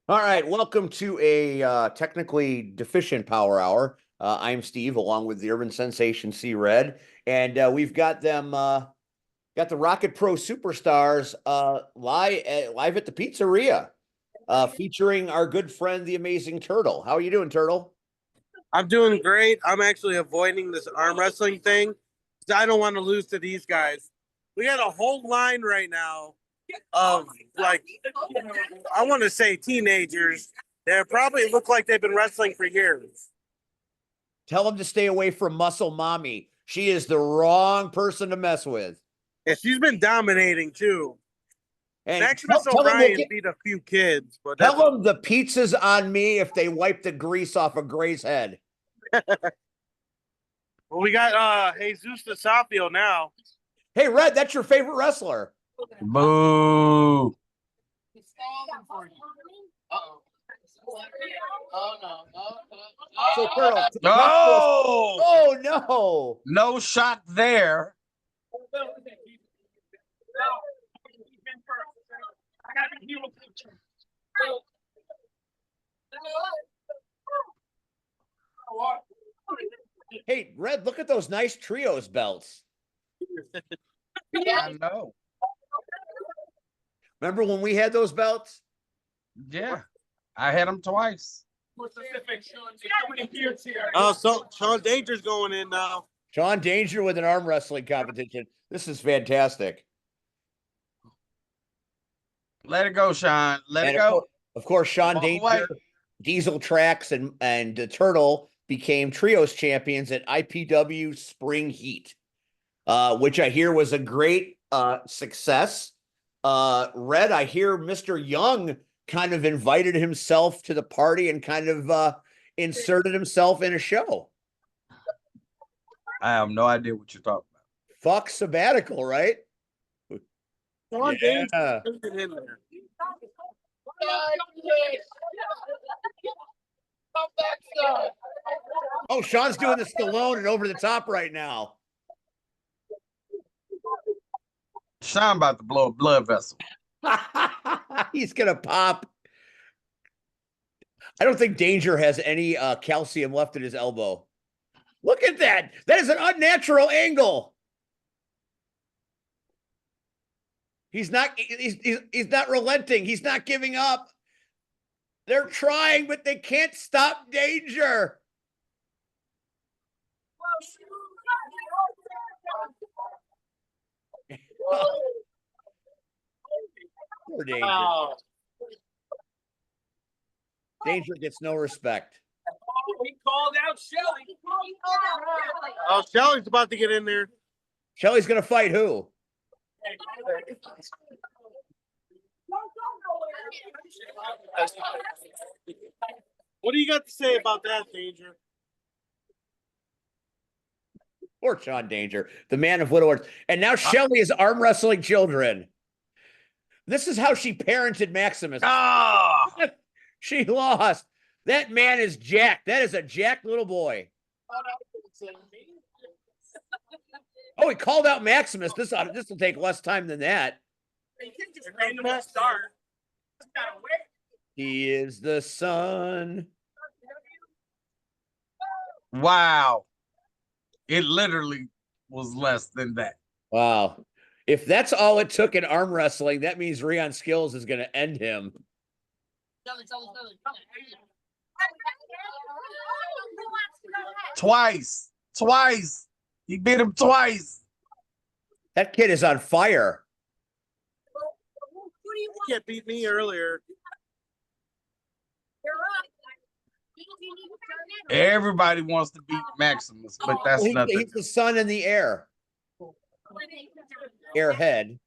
All right, welcome to a technically deficient Power Hour. I'm Steve, along with the Urban Sensation C Red, and we've got them got the Rocket Pro Superstars live at the pizzeria, featuring our good friend, the Amazing Turtle. How are you doing, Turtle? I'm doing great. I'm actually avoiding this arm wrestling thing because I don't want to lose to these guys. We got a whole line right now of like, I want to say teenagers that probably look like they've been wrestling for years. Tell them to stay away from Muscle Mommy. She is the wrong person to mess with. And she's been dominating too. And Maximus tell O'Brien beat a few kids, but tell them the pizza's on me if they wipe the grease off of Gray's head. Well, we got Jesus DeSafio now. Hey, Red, that's your favorite wrestler. Boo. Uh-oh. Oh, no. So, Turtle. Oh! Oh, no. No shot there. Hey, Red, look at those nice trios belts. I know. Remember when we had those belts? Yeah. I had them twice. Oh, so Sean Danger's going in now. Sean Danger with an arm wrestling competition. This is fantastic. Let it go, Sean. Let And it go. Of course, Sean Walk Danger, away. Diesel Tracks, and the Turtle became trios champions at IPW Spring Heat, which I hear was a great success. Red, I hear Mr. Young kind of invited himself to the party and kind of inserted himself in a show. I have no idea what you're talking about. Fuck sabbatical, right? Sean Yeah. Danger's in there. Oh, Sean's doing the Stallone and over the top right now. Sean about to blow a blood vessel. He's gonna pop. I don't think Danger has any calcium left in his elbow. Look at that. That is an unnatural angle. He's not relenting. He's not giving up. They're trying, but they can't stop Danger. Poor Danger. Wow. Danger gets no respect. He called out Shelly. Oh, Shelly's about to get in there. Shelly's gonna fight who? What do you got to say about that, Danger? Poor Sean Danger, the man of little words. And now Shelly is arm wrestling children. This is how she parented Maximus. Ah! She lost. That man is jacked. That is a jacked little boy. Oh, he called out Maximus. This will take less time than that. He is the sun. Wow. It literally was less than that. Wow. If that's all it took in arm wrestling, that means Rion Skills is going to end him. Twice. He beat him twice. That kid is on fire. You can't beat me earlier. Everybody wants to beat Maximus, but that's nothing. He's the sun in the air. Airhead.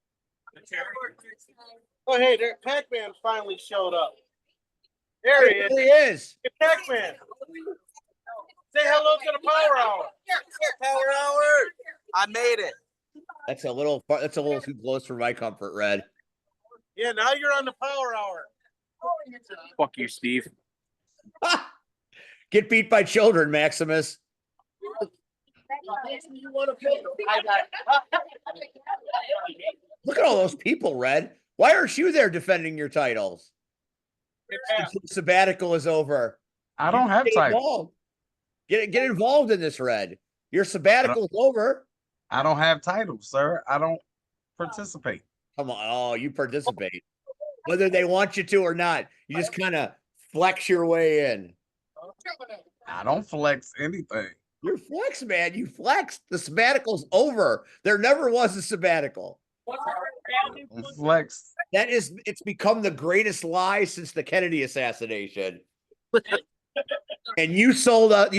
Oh, hey, there, Pac-Man finally showed up. There he is. He is. Hey, Pac-Man. Say hello to the Power Hour. Power Hour. I made it. That's a little too close for my comfort, Red. Yeah, now you're on the Power Hour. Fuck you, Steve. Get beat by children, Maximus. Look at all those people, Red. Why aren't you there defending your titles? Until sabbatical is over. I don't have Get titles. involved. Get involved in this, Red. Your sabbatical is over. I don't have titles, sir. I don't participate. Come on. Oh, you participate. Whether they want you to or not, you just kind of flex your way in. I don't flex anything. You're flex, man. You flex. The sabbatical's over. There never was a sabbatical. Flex. It's become the greatest lie since the Kennedy assassination. And you sold that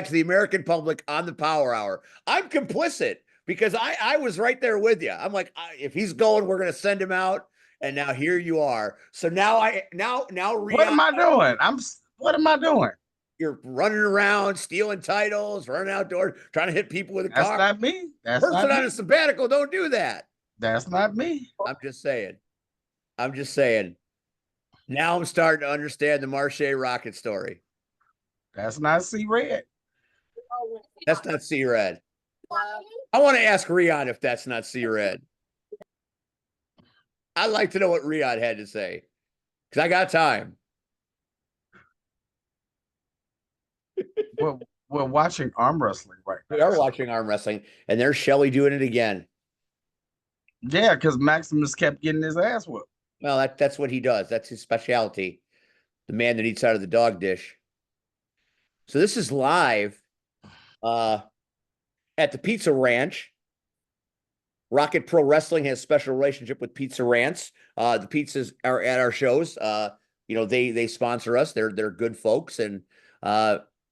to the American public on the Power Hour. I'm complicit because I was right there with you. I'm like, if he's going, we're going to send him out. And now here you are. So now What am I doing? What am I doing? You're running around, stealing titles, running outdoors, trying to hit people with a That's car. not me. That's Person not on me. a sabbatical, don't do that. That's not me. I'm just saying. Now I'm starting to understand the Marche Rocket story. That's not C-Red. That's not C-Red. I want to ask Rion if that's not C-Red. I'd like to know what Rion had to say. Because I got time. We're watching arm wrestling right now. We are watching arm wrestling, and there's Shelly doing it again. Yeah, because Maximus kept getting his ass whooped. Well, that's what he does. That's his specialty. The man that eats out of the dog dish. So this is live at the Pizza Ranch. Rocket Pro Wrestling has a special relationship with Pizza Ranch. The pizzas are at our shows. They sponsor us. They're good folks, and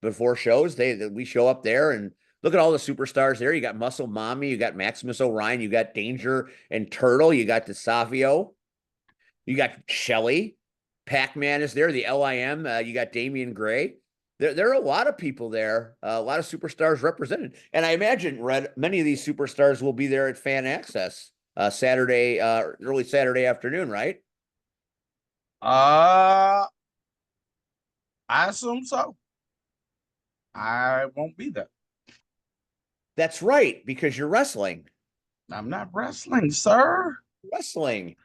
before shows, we show up there and look at all the superstars there. You got Muscle Mommy, you got Maximus Orion, you got Danger and Turtle, you got DeSavio, you got Shelly, Pac-Man is there, the LIM, you got Damian Gray. There are a lot of people there, a lot of superstars represented. And I imagine, Red, many of these superstars will be there at Fan Access Saturday, early Saturday afternoon, right? I assume so. I won't be there. That's right, because you're wrestling. I'm not wrestling, sir. Wrestling.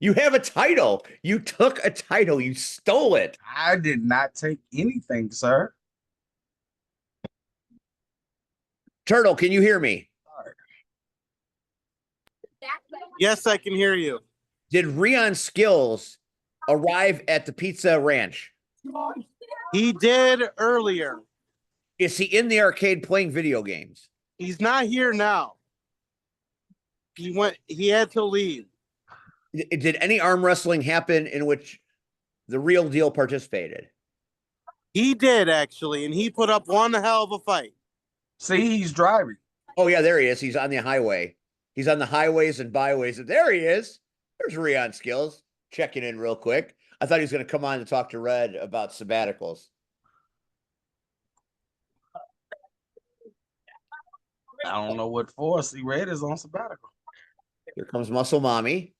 You have a title. You took a title. You stole it. I did not take anything, sir. Turtle, can you hear me? Yes, I can hear you. Did Rion Skills arrive at the Pizza Ranch? He did earlier. Is he in the arcade playing video games? He's not here now. He had to leave. Did any arm wrestling happen in which the real deal participated? He did, actually, and he put up one hell of a fight. See, he's driving. Oh, yeah, there he is. He's on the highway. He's on the highways and byways. There he is. There's Rion Skills checking in real quick. I thought he was going to come on to talk to Red about sabbaticals. I don't know what for. See, Red is on sabbatical. Here comes Muscle Mommy.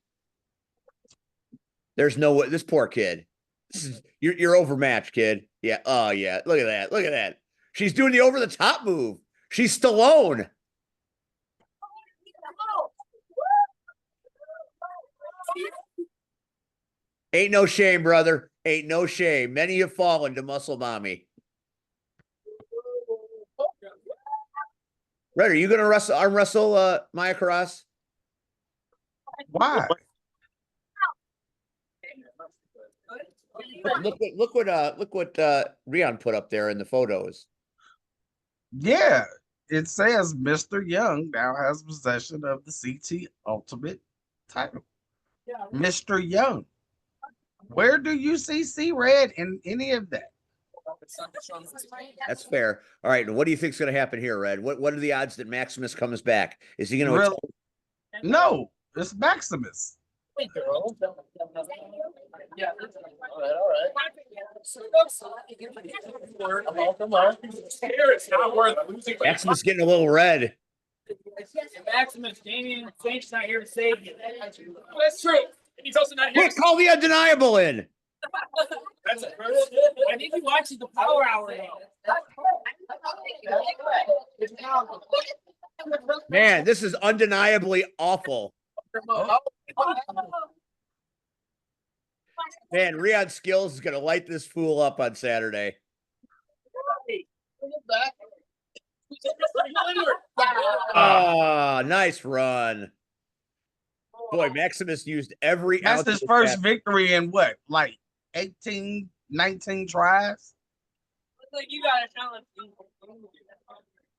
There's no way. This poor kid. You're overmatched, kid. Yeah. Oh, yeah. Look at that. Look at that. She's doing the over the top move. She's Stallone. Ain't no shame, brother. Ain't no shame. Many have fallen to Muscle Mommy. Red, are you going to arm wrestle Maya Carras? Why? Look what Rion put up there in the photos. Yeah, it says Mr. Young now has possession of the CT Ultimate title. Mr. Young. Where do you see C-Red in any of that? That's fair. All right. What do you think is going to happen here, Red? What are the odds that Maximus comes back? Is he going to? Really? No, it's Maximus. Yeah. All right. Come on. It's not worth losing. Maximus getting a little red. Maximus, Damian Saint's not here to save you. That's true. And he's also not here. Quick, call the undeniable in. That's it. I think he watches the Power Hour now. Man, this is undeniably awful. Man, Rion Skills is gonna light this fool up on Saturday. Ah, nice run. Boy, Maximus used every That's ounce his of his first bat. victory in what, like 18, 19 tries? Like you got a challenge.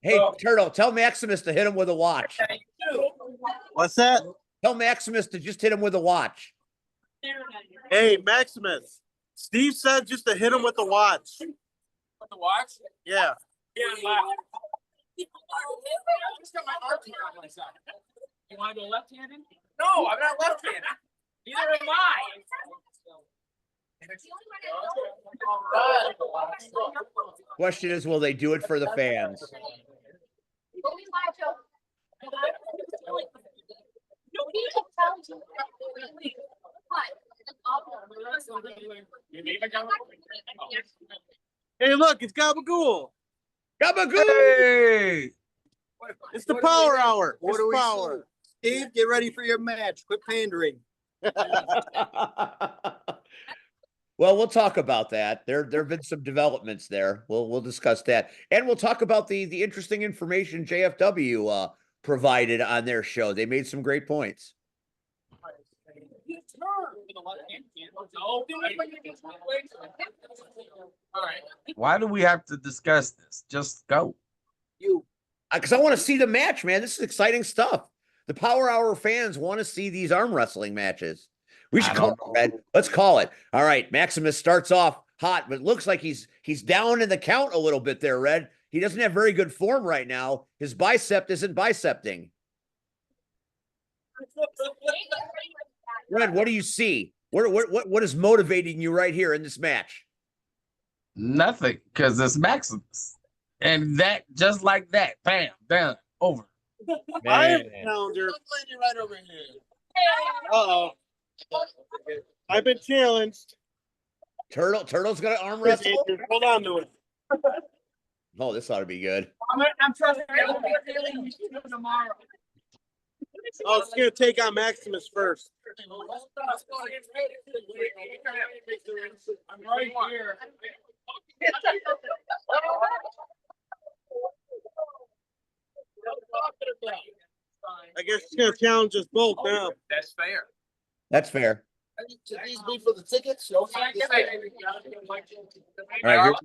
Hey, Turtle, tell Maximus to hit him with a watch. What's that? Tell Maximus to just hit him with a watch. Hey, Maximus. Steve said just to hit him with the watch. With the watch? Yeah. Yeah, I'm loud. I just got my arm on my side. You want to go left-handed? No, I'm not left-handed. Neither am I. Question is, will they do it for the fans? Hey, look, it's Gabagool. Gabagool! Hey, It's the power hour. What It's do we power. Steve, get ready for your match. Quit pandering. Well, we'll talk about that. There have been some developments there. We'll discuss that, and we'll talk about the interesting information JFW provided on their show. They made some great points. All right. why do we have to discuss this? Just go. Because I want to see the match, man. This is exciting stuff. The Power Hour fans want to see these arm wrestling matches. We should I call don't it, Red. Let's call it. All right, Maximus starts off hot, but it looks like he's down in the count a little bit there, Red. He doesn't have very good form right now. His bicep isn't bicepting. Red, what do you see? What is motivating you right here in this match? Nothing, because it's Maximus. And that, just like that, bam, down, over. I am Man. challenger. Lady right over here. Uh-oh. I've been challenged. Turtle's gonna arm wrestle. Hold on to it. Oh, this ought to be good. I'm trusting you tomorrow. Oh, it's gonna take on Maximus first. I'm right here. I guess it's gonna challenge us both now. That's fair. That's fair. Should these be for the tickets? All right, here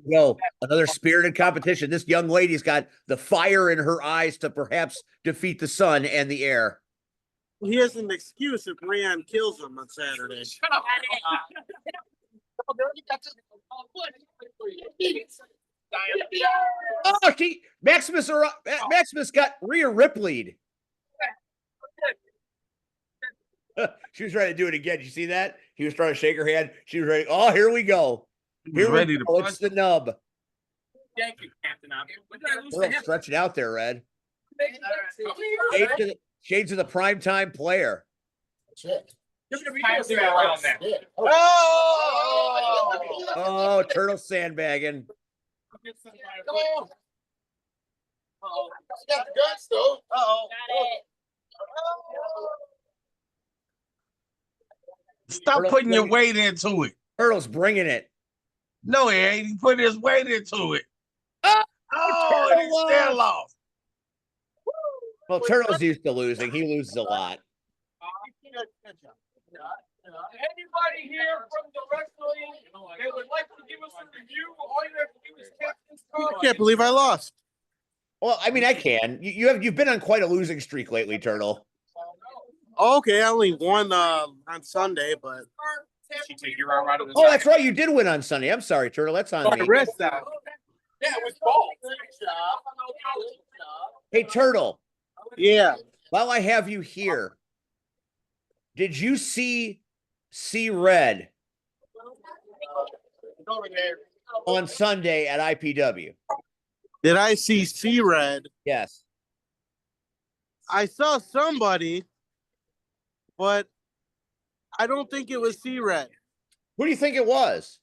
we go. Another spirited competition. This young lady's got the fire in her eyes to perhaps defeat the sun and the air. He has an excuse if Rion kills him on Saturday. Shut up. Oh, Maximus got Rhea Ripley'd. She was trying to do it again. You see that? He was trying to shake her hand. She was ready. Oh, here we go. He was Here we ready to go. punch. It's the nub. Thank you, Captain Obvious. Girl, stretch it out there, Red. Shades of the primetime player. Oh, turtle sandbagging. Come on. You got the guns though. Uh-oh. Stop putting your weight into it. Turtle's bringing it. No, he ain't. He put his weight into it. Oh, Oh, and he Turtle still lost. Well, Turtle's used to losing. He loses a lot. Anybody here from the wrestling that would like to give us a review? All you have to do is Captain's I card. can't believe I lost. Well, I mean, I can. You've been on quite a losing streak lately, Turtle. Okay, I only won on Sunday, but She take your arm out of the Oh, that's right. You did win on Sunday. I'm sorry, Turtle. That's on my me. wrist out. Yeah, it was ball. Hey, Turtle, Yeah. while I have you here, did you see Red on Sunday at IPW? Did I see C-Red? Yes. I saw somebody, but I don't think it was C-Red. Who do you think it was?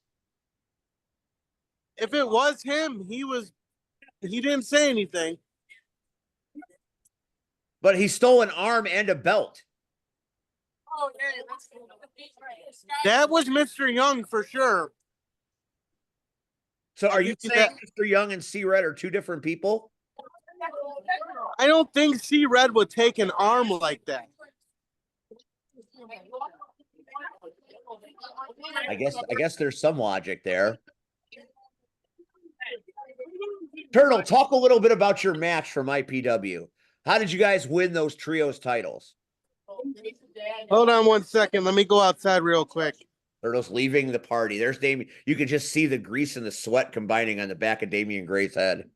If it was him, he didn't say anything. But he stole an arm and a belt. That was Mr. Young for sure. So I'll are you give you saying that. Mr. Young and C Red are two different people? I don't think C Red would take an arm like that. I guess there's some logic there. Turtle, talk a little bit about your match from IPW. How did you guys win those trios titles? Hold on 1 second. Let me go outside real quick. Turtle's leaving the party. There's Damien. You can just see the grease and the sweat combining on the back of Damian Gray's head.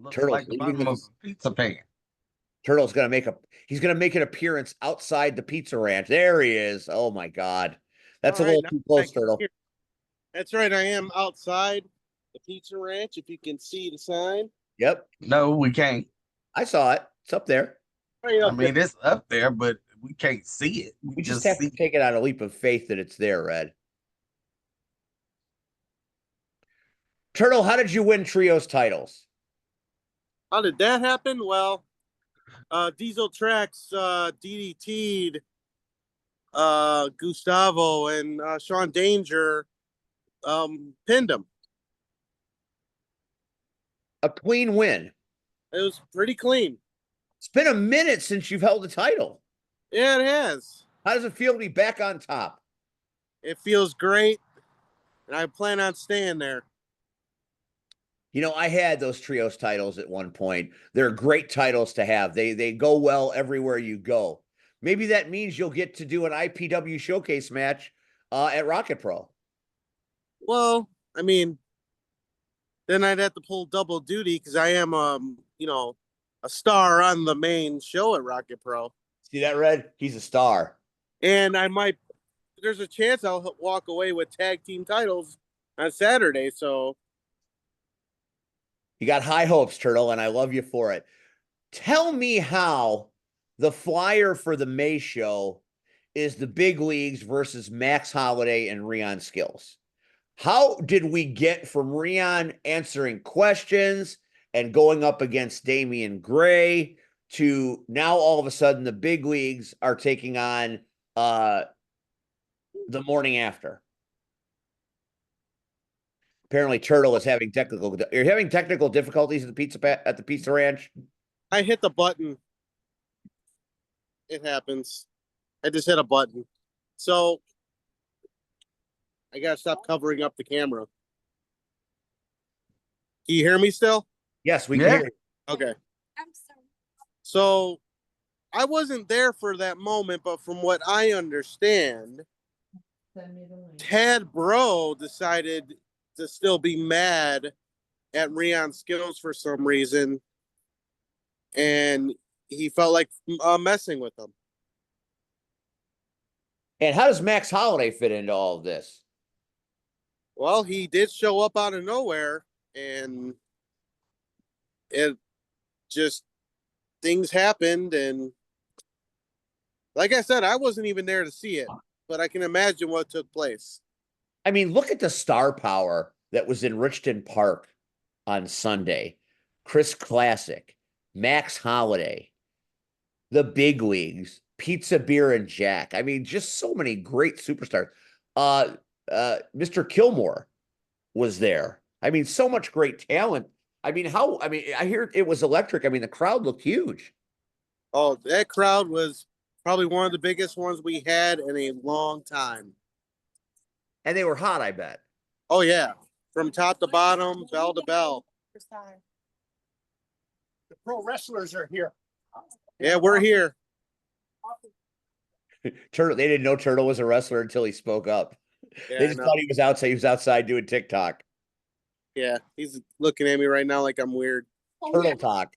Looks Turtle's like the leaving bottom the of a pizza pan. Turtle's gonna make an appearance outside the pizza ranch. There he is. Oh my god. That's All a right, little now too close, I can Turtle. hear. That's right. I am outside the pizza ranch. If you can see the sign. Yep. No, we can't. I saw it. It's up there. Right I up there. mean, it's up there, but we can't see it. We just have to see take it on a leap of faith that it's there, Red. Turtle, how did you win trios titles? How did that happen? Well, Diesel Tracks DDT'd Gustavo and Sean Danger pinned him. A clean win. It was pretty clean. It's been a minute since you've held a title. Yeah, it has. How does it feel to be back on top? It feels great, and I plan on staying there. You know, I had those trios titles at one point. They're great titles to have. They go well everywhere you go. Maybe that means you'll get to do an IPW showcase match at Rocket Pro. Well, I mean, then I'd have to pull double duty because I am, a star on the main show at Rocket Pro. See that, Red? He's a star. And there's a chance I'll walk away with tag team titles on Saturday. So You got high hopes, Turtle, and I love you for it. Tell me how the flyer for the May show is the big leagues versus Max Holiday and Rion Skills. How did we get from Rion answering questions and going up against Damian Gray to now all of a sudden the big leagues are taking on the morning after? Apparently, Turtle is having you're having technical difficulties at the Pizza Ranch. I hit the button. It happens. I just hit a button. So I gotta stop covering up the camera. Can you hear me still? Yes, we Yeah. can hear you. Okay. So I wasn't there for that moment, but from what I understand, Tad Bro decided to still be mad at Rion Skills for some reason, and he felt like messing with him. And how does Max Holiday fit into all of this? Well, he did show up out of nowhere, and it just things happened, and like I said, I wasn't even there to see it, but I can imagine what took place. I mean, look at the star power that was in Richton Park on Sunday. Chris Classic, Max Holiday, the big leagues, Pizza Beer and Jack. I mean, just so many great superstars. Mr. Kilmore was there. I mean, so much great talent. I hear it was electric. I mean, the crowd looked huge. Oh, that crowd was probably one of the biggest ones we had in a long time. And they were hot, I bet. Oh, yeah. From top to bottom, bell to bell. The pro wrestlers are here. Yeah, we're here. Turtle, they didn't know Turtle was a wrestler until he spoke up. Yeah, They just thought he was outside. He was outside doing TikTok. yeah, he's looking at me right now like I'm weird. Turtle talk.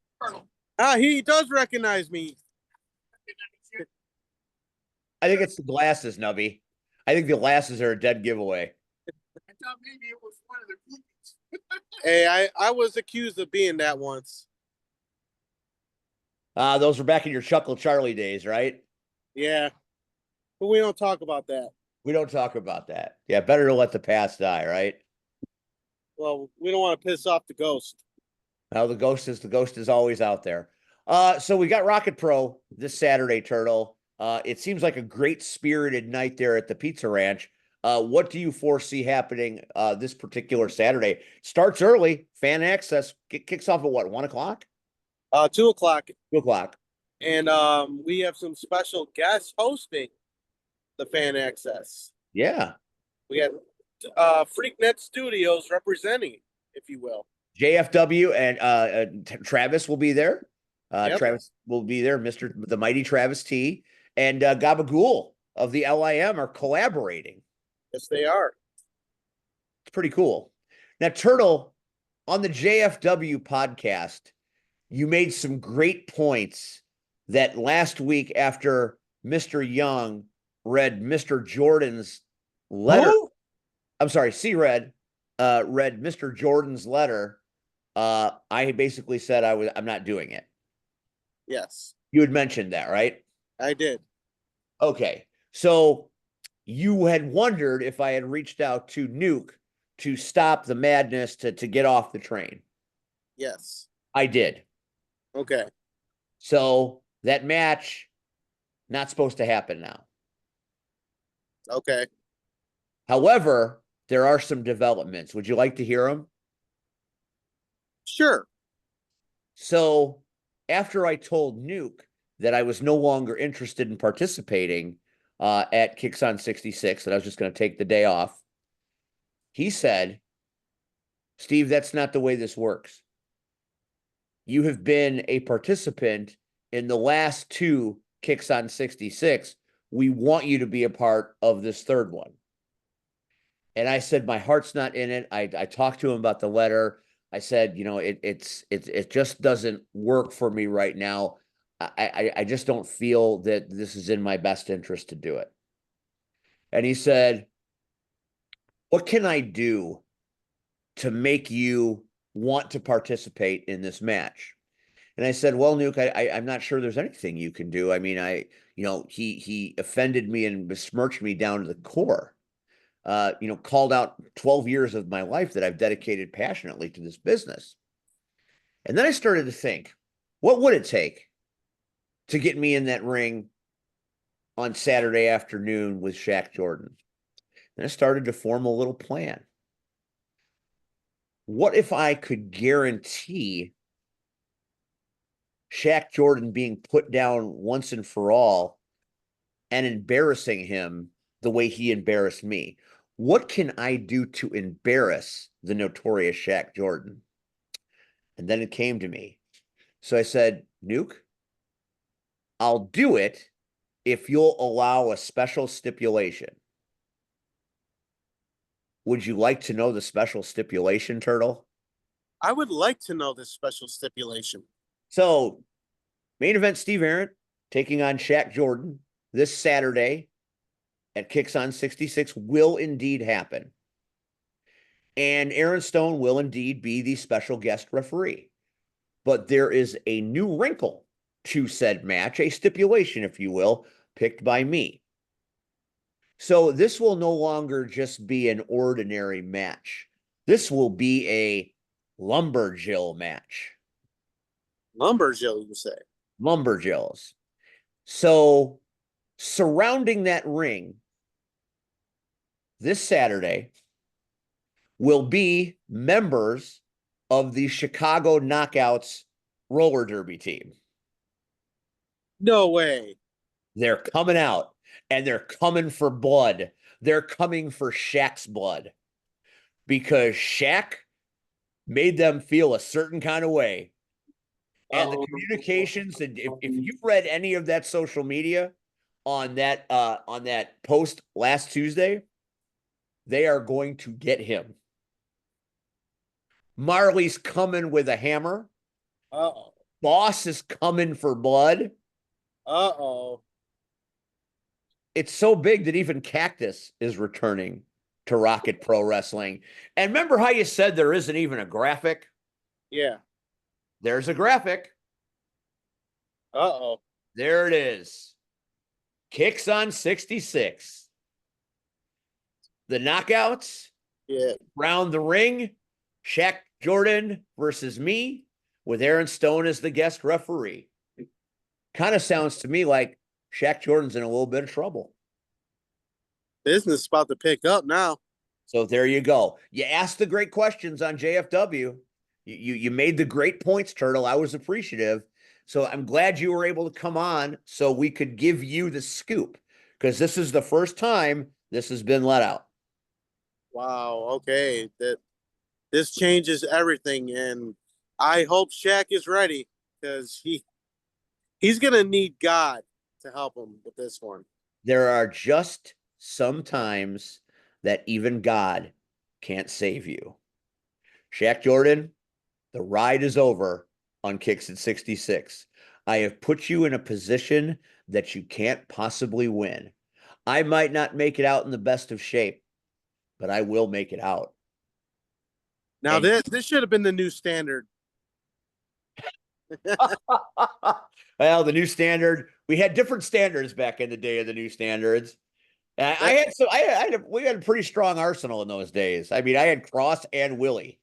He does recognize me. I think it's the glasses, Nubby. I think the glasses are a dead giveaway. I thought maybe it was one of the groupies. Hey, I was accused of being that once. Those were back in your Chuckle Charlie days, right? Yeah, but we don't talk about that. We don't talk about that. Yeah, better to let the past die, right? Well, we don't want to piss off the ghost. Now the ghost is always out there. So we got Rocket Pro this Saturday, Turtle. It seems like a great spirited night there at the Pizza Ranch. What do you foresee happening this particular Saturday? Starts early, fan access kicks off at what, 1 o'clock? 2 o'clock. 2 o'clock. And we have some special guests hosting the fan access. Yeah. We got FreakNet Studios representing, if you will. JFW and Travis will be there. Yep. Travis will be there. The mighty Travis T and Gabagool of the LIM are collaborating. Yes, they are. It's pretty cool. Now, Turtle, on the JFW podcast, you made some great points that last week after Mr. Young read Mr. Jordan's letter. Who? I'm sorry, C-Red read Mr. Jordan's letter. I basically said I'm not doing it. Yes, You had mentioned that, right? I did. Okay. So you had wondered if I had reached out to Nuke to stop the madness to get off the train. Yes. I did. Okay. So that match, not supposed to happen now. Okay. However, there are some developments. Would you like to hear them? Sure. So after I told Nuke that I was no longer interested in participating at Kicks on 66, that I was just going to take the day off, he said, Steve, that's not the way this works. You have been a participant in the last 2 Kicks on 66. We want you to be a part of this third one. And I said, my heart's not in it. I talked to him about the letter. I said, it just doesn't work for me right now. I just don't feel that this is in my best interest to do it. And he said, what can I do to make you want to participate in this match? And I said, well, Nuke, I'm not sure there's anything you can do. I mean, he offended me and besmirched me down to the core. Called out 12 years of my life that I've dedicated passionately to this business. And then I started to think, what would it take to get me in that ring on Saturday afternoon with Shaq Jordan? And I started to form a little plan. What if I could guarantee Shaq Jordan being put down once and for all and embarrassing him the way he embarrassed me? What can I do to embarrass the notorious Shaq Jordan? And then it came to me. So I said, Nuke, I'll do it if you'll allow a special stipulation. Would you like to know the special stipulation, Turtle? I would like to know this special stipulation. So, main event Steve Arndt taking on Shaq Jordan this Saturday at Kicks on 66 will indeed happen. And Aaron Stone will indeed be the special guest referee. But there is a new wrinkle to said match, a stipulation, if you will, picked by me. So this will no longer just be an ordinary match. This will be a lumberjill match. Lumberjill, you say? Lumberjills. So surrounding that ring this Saturday will be members of the Chicago Knockouts roller derby team. No way. They're coming out and they're coming for blood. They're coming for Shaq's blood because Shaq made them feel a certain kind of way. And the communications, and if you've read any of that social media on that post last Tuesday, they are going to get him. Marley's coming with a hammer. Uh-oh. Boss is coming for blood. Uh-oh. It's so big that even Cactus is returning to Rocket Pro Wrestling. And remember how you said there isn't even a graphic? Yeah. There's a graphic. Uh-oh. There it is. Kicks on 66. The knockouts. Yeah. Round the ring. Shaq Jordan versus me with Aaron Stone as the guest referee. kind of sounds to me like Shaq Jordan's in a little bit of trouble. Business is about to pick up now. So there you go. You asked the great questions on JFW. You made the great points, Turtle. I was appreciative. So I'm glad you were able to come on so we could give you the scoop, because this is the first time this has been let out. Wow. Okay. This changes everything, and I hope Shaq is ready because he's gonna need God to help him with this one. There are just some times that even God can't save you. Shaq Jordan, the ride is over on Kicks at 66. I have put you in a position that you can't possibly win. I might not make it out in the best of shape, but I will make it out. Now And this should have been the new standard. well, the new standard, we had different standards back in the day of the new standards. I had so we had a pretty strong arsenal in those days. I mean, I had Cross and Willie.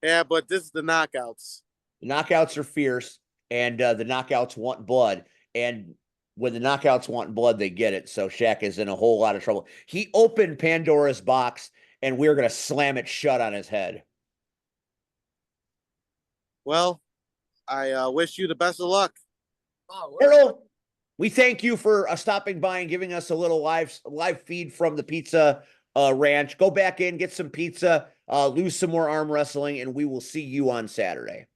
Yeah, but this is the knockouts. The knockouts are fierce, and the knockouts want blood. And when the knockouts want blood, they get it. So Shaq is in a whole lot of trouble. He opened Pandora's box, and we're going to slam it shut on his head. Well, I wish you the best of luck. Errol, we thank you for stopping by and giving us a little live feed from the pizza ranch. Go back in, get some pizza, lose some more arm wrestling, and we will see you on Saturday.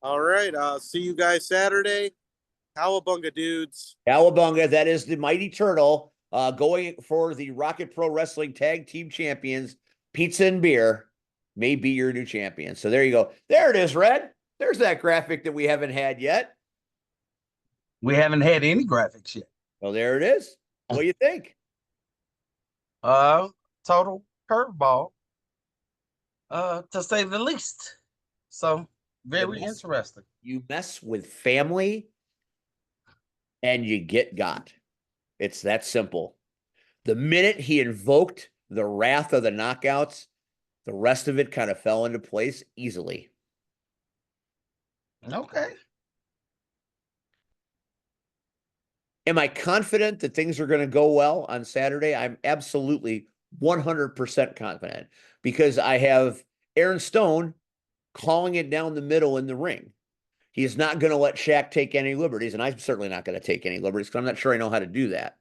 All right. I'll see you guys Saturday. Cowabunga, dudes. Cowabunga, that is the Mighty Turtle going for the Rocket Pro Wrestling Tag Team Champions. Pizza and beer may be your new champion. So there you go. There it is, Red. There's that graphic that we haven't had yet. We haven't had any graphics yet. Well, there it is. What do you think? Total curveball, to say the least. So very interesting. You mess with family and you get got. It's that simple. The minute he invoked the wrath of the knockouts, the rest of it kind of fell into place easily. Okay. Am I confident that things are going to go well on Saturday? I'm absolutely 100% confident, because I have Aaron Stone calling it down the middle in the ring. He is not going to let Shaq take any liberties, and I'm certainly not going to take any liberties because I'm not sure I know how to do that.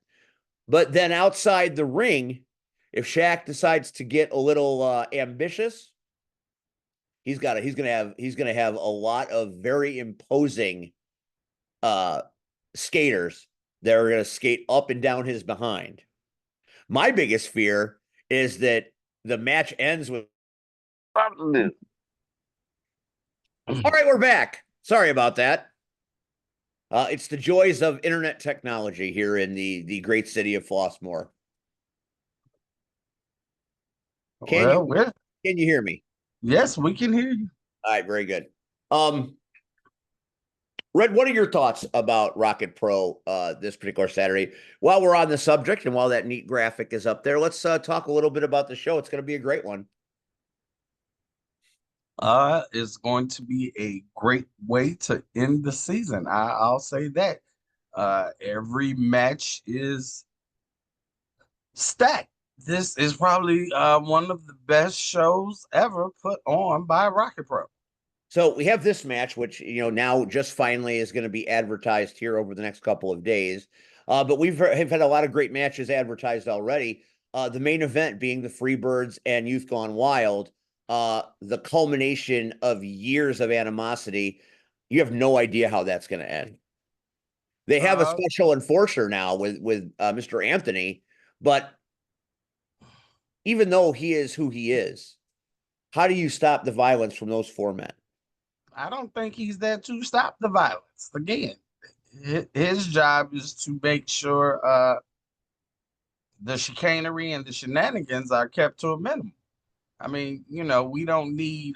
But then outside the ring, if Shaq decides to get a little ambitious, he's going to have a lot of very imposing skaters that are going to skate up and down his behind. My biggest fear is that the match ends with. All right, we're back. Sorry about that. It's the joys of internet technology here in the great city of Flossmoor. Can you hear me? Yes, we can hear you. All right, very good. Red, what are your thoughts about Rocket Pro this particular Saturday? While we're on the subject and while that neat graphic is up there, let's talk a little bit about the show. It's going to be a great one. It's going to be a great way to end the season. I'll say that. Every match is stacked. This is probably one of the best shows ever put on by Rocket Pro. So we have this match, which, now just finally is going to be advertised here over the next couple of days. But have had a lot of great matches advertised already. The main event being the Freebirds and Youth Gone Wild, the culmination of years of animosity. You have no idea how that's going to end. They have a special enforcer now with Mr. Anthony, but even though he is who he is, how do you stop the violence from those four men? I don't think he's there to stop the violence. Again, his job is to make sure the chicanery and the shenanigans are kept to a minimum. I mean, we don't need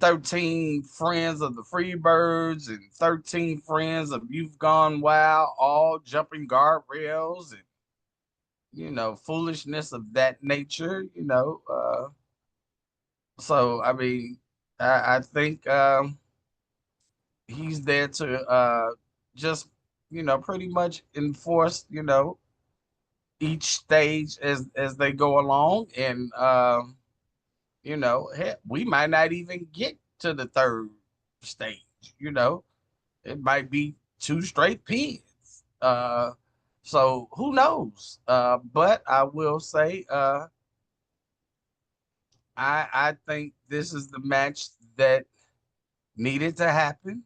13 friends of the Freebirds and 13 friends of Youth Gone Wild all jumping guardrails and foolishness of that nature. So I mean, I think he's there to just pretty much enforce each stage as they go along, and heck, we might not even get to the third stage. You know, it might be two straight pins. So who knows? But I will say, I think this is the match that needed to happen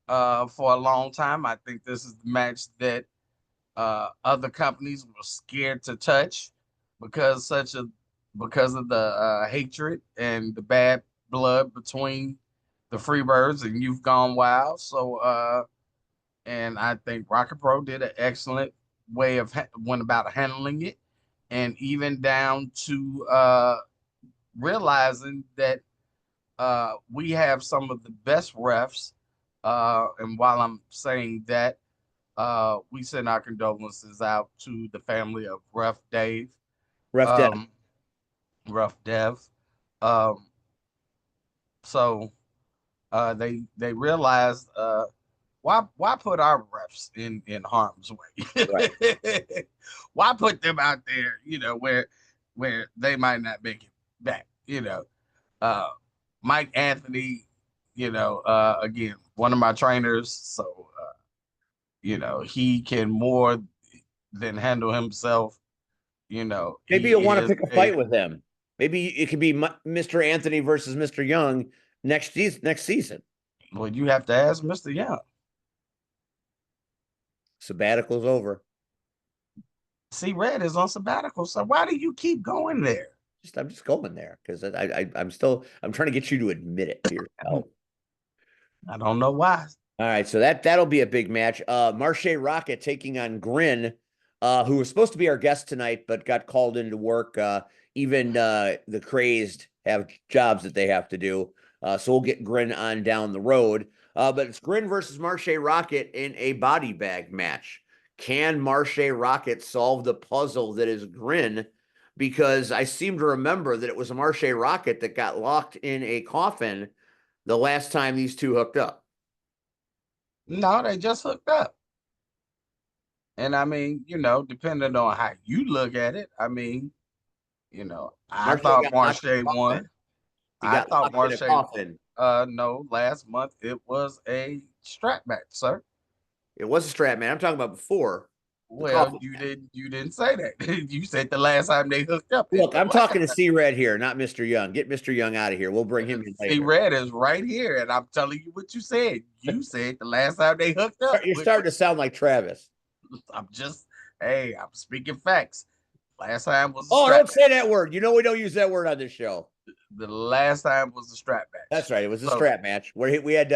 for a long time. I think this is the match that other companies were scared to touch because because of the hatred and the bad blood between the Freebirds and You've Gone Wild. So and I think Rocket Pro did an excellent way of went about handling it, and even down to realizing that we have some of the best refs. And while I'm saying that, we send our condolences out to the family of Rough Dave, Ref Dev. um, Rough Dev. Um, so they realized why put our refs in harm's way? Right. Why put them out there? Where they might not make it back. Uh, Mike Anthony. Again, one of my trainers. So he can more than handle himself. Maybe He you'll want to is pick a fight with him. Maybe it could be Mr. Anthony versus Mr. Young next season. well, you have to ask Mr. Young. Sabbatical's over. See, Red is on sabbatical, so why do you keep going there? I'm just going there because I'm trying to get you to admit it to yourself. I don't know why. All right, so that'll be a big match. Marche Rocket taking on Grin, who was supposed to be our guest tonight, but got called into work. Even the crazed have jobs that they have to do. So we'll get Grin on down the road. But it's Grin versus Marche Rocket in a body bag match. Can Marche Rocket solve the puzzle that is Grin? Because I seem to remember that it was a Marche Rocket that got locked in a coffin the last time these two hooked up. No, they just hooked up. And I mean, depending on how you look at it, I mean, I Marche thought got Marche locked in a coffin. won. He I got thought locked in a Marche, coffin. no, last month it was a strap match, sir. It was a strap man. I'm talking about before the Well, coffin. you didn't say that. You said the last time they hooked up. Look, I'm talking to C Red here, not Mr. Young. Get Mr. Young out of here. We'll bring him in See, later. Red is right here, and I'm telling you what you said. You said the last time they hooked up. You're starting to sound like Travis. I'm speaking facts. Last time was a Oh, strap don't match. say that word. You know we don't use that word on this show. The last time was a strap match. That's right. It was a strap match where we had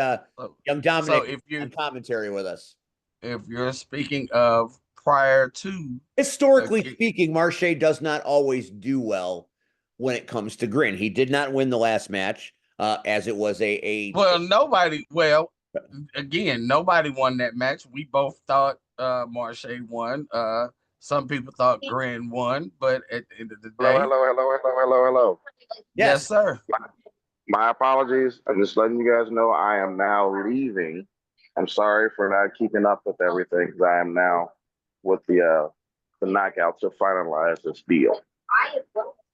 young Dominic on commentary with us. If you're speaking of prior to, historically speaking, Marche does not always do well when it comes to Grin. He did not win the last match, as it was again, nobody won that match. We both thought Marche won. Some people thought Grin won, but at the end of the day, Hello. yes, sir. My apologies. I'm just letting you guys know I am now leaving. I'm sorry for not keeping up with everything because I am now with the knockouts to finalize this deal.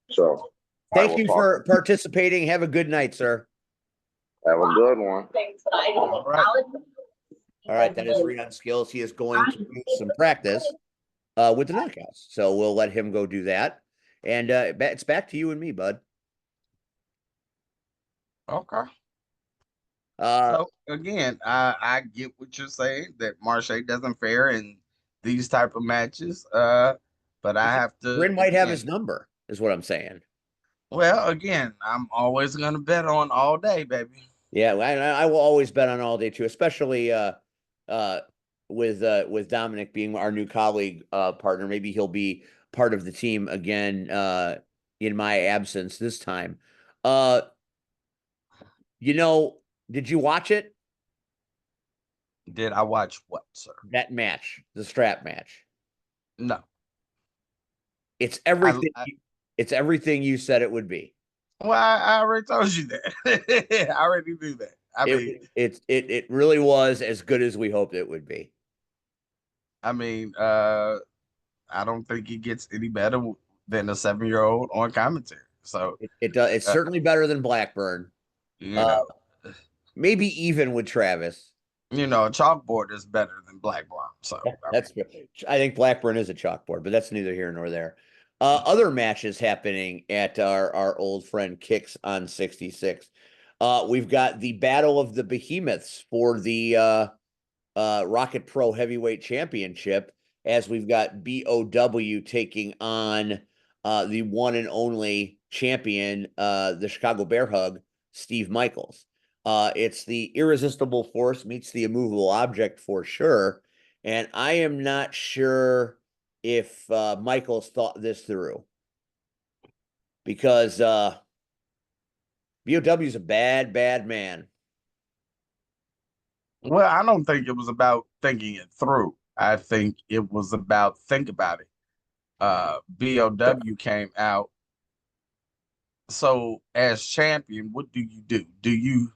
So thank you for participating. Have a good night, sir. Have a good one. All right, that is Rion Skills. He is going to do some practice with the knockouts. So we'll let him go do that. And it's back to you and me, bud. Okay. So again, I get what you're saying, that Marche doesn't fare in these type of matches. But I have to. Grin might have his number, is what I'm saying. Well, again, I'm always gonna bet on all day, baby. Yeah, I will always bet on all day too, especially with Dominic being our new colleague partner. Maybe he'll be part of the team again in my absence this time. Did you watch it? Did I watch what, sir? That match, the strap match. No. It's everything. It's everything you said it would be. Well, I already told you that. I already knew that. I mean, it really was as good as we hoped it would be. I mean, I don't think it gets any better than a 7-year-old on commentary. So, It does. It's uh, certainly better than Blackburn. you know, Maybe even with Travis. a chalkboard is better than Blackburn. So, Yeah, I that's mean, good. I think Blackburn is a chalkboard, but that's neither here nor there. Other matches happening at our old friend Kicks on 66. We've got the Battle of the Behemoths for the Rocket Pro Heavyweight Championship, as we've got BOW taking on the one and only champion, the Chicago Bear Hug, Steve Michaels. It's the irresistible force meets the immovable object for sure. And I am not sure if Michaels thought this through, because BOW is a bad, bad man. well, I don't think it was about thinking it through. I think it was about think about it. BOW came out. So, as champion, what do you do? Do you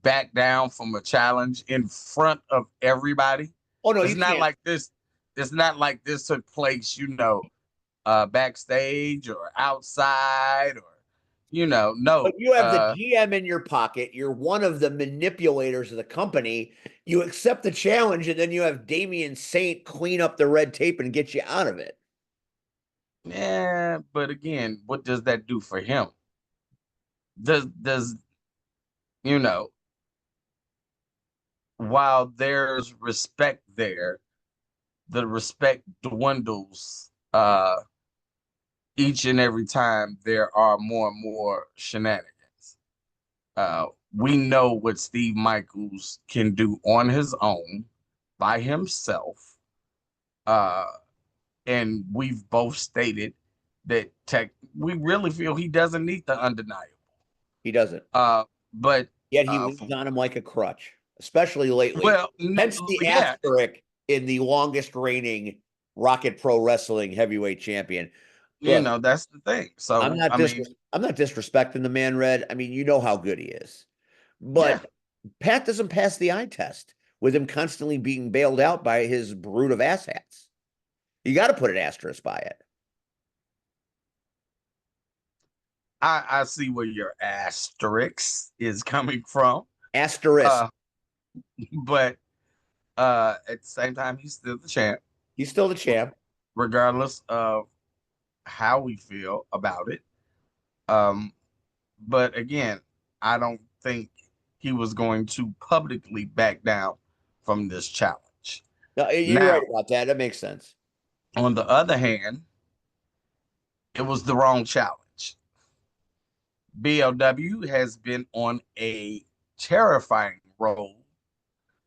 back down from a challenge in front of everybody? Oh no, It's you not can't. like this. It's not like this took place, backstage or outside or, no. But you have the GM in your pocket. You're one of the manipulators of the company. You accept the challenge, and then you have Damian Saint clean up the red tape and get you out of it. Yeah, but again, what does that do for him? Does you know, while there's respect there, the respect dwindles each and every time there are more and more shenanigans. We know what Steve Michaels can do on his own, by himself. Uh, and we've both stated that we really feel he doesn't need the undeniable. He doesn't. But Yet he leans on him like a crutch, especially lately. well, Hence the yeah, asterisk in the longest reigning Rocket Pro Wrestling heavyweight champion. Look, that's the thing. So I mean, I'm not disrespecting the man, Red. I mean, you know how good he is. yeah, But Pat doesn't pass the eye test with him constantly being bailed out by his brood of asshats. You got to put an asterisk by it. I see where your asterisk is coming from. Asterisk. But at the same time, he's still the champ, He's still the champ. regardless of how we feel about it. But again, I don't think he was going to publicly back down from this challenge. No, you're Now, right about that. That makes sense. on the other hand, it was the wrong challenge. BOW has been on a terrifying roll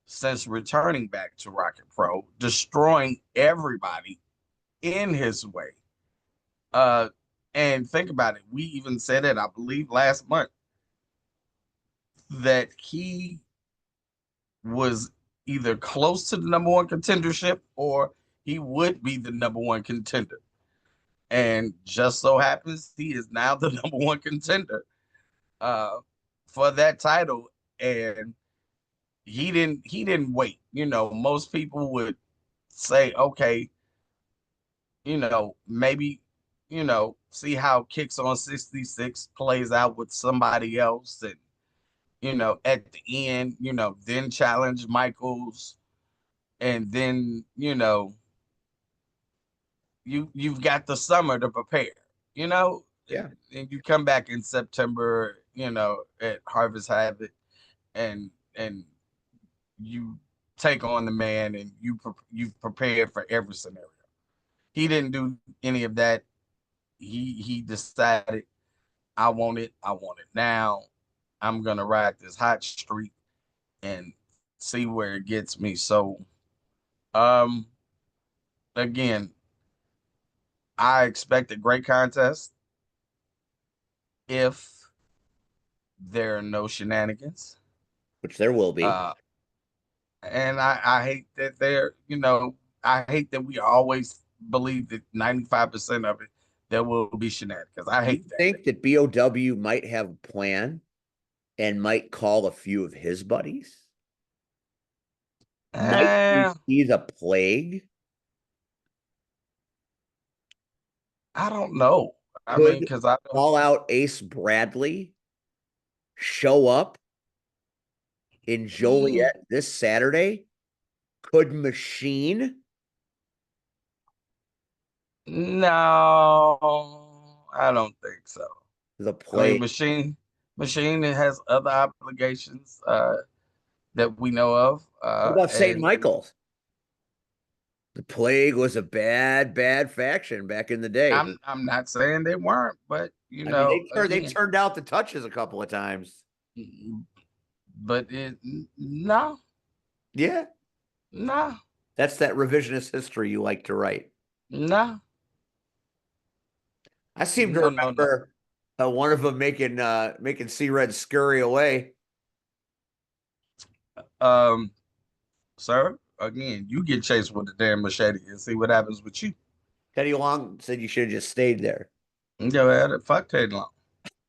since returning back to Rocket Pro, destroying everybody in his way. And think about it. We even said it, I believe, last month, that he was either close to the number one contendership or he would be the number one contender. And just so happens he is now the number one contender for that title. And he didn't wait. Most people would say, okay, maybe, see how Kicks on 66 plays out with somebody else. And, at the end, then challenge Michaels. And then, you've got the summer to prepare, Yeah. and you come back in September, at Harvest Havoc, and you take on the man, and you've prepared for every scenario. He didn't do any of that. He decided, I want it now. I'm gonna ride this hot streak and see where it gets me. So, again, I expect a great contest if there are no shenanigans. Which there will be. And I hate that I hate that we always believe that 95% of it there will be shenanigans. I hate that. Think that BOW might have a plan and might call a few of his buddies? Might we Eh, see the plague? I don't know. I mean, Could because I don't. all out Ace Bradley show up in Mm, Joliet this Saturday? Could Machine? no, I don't think so. The I mean, plague. Machine has other obligations that we know of, What about St. and Michael's? The plague was a bad, bad faction back in the day. I'm not saying they weren't, but I mean, they again, turned out the touches a couple of times. but no, Yeah, no, that's that revisionist history you like to write. no, I seem to no, no, no. remember one of them making C Red scurry away. Um, sir, again, you get chased with a damn machete and see what happens with you. Teddy Long said you should have just stayed there. Fuck Ted Long.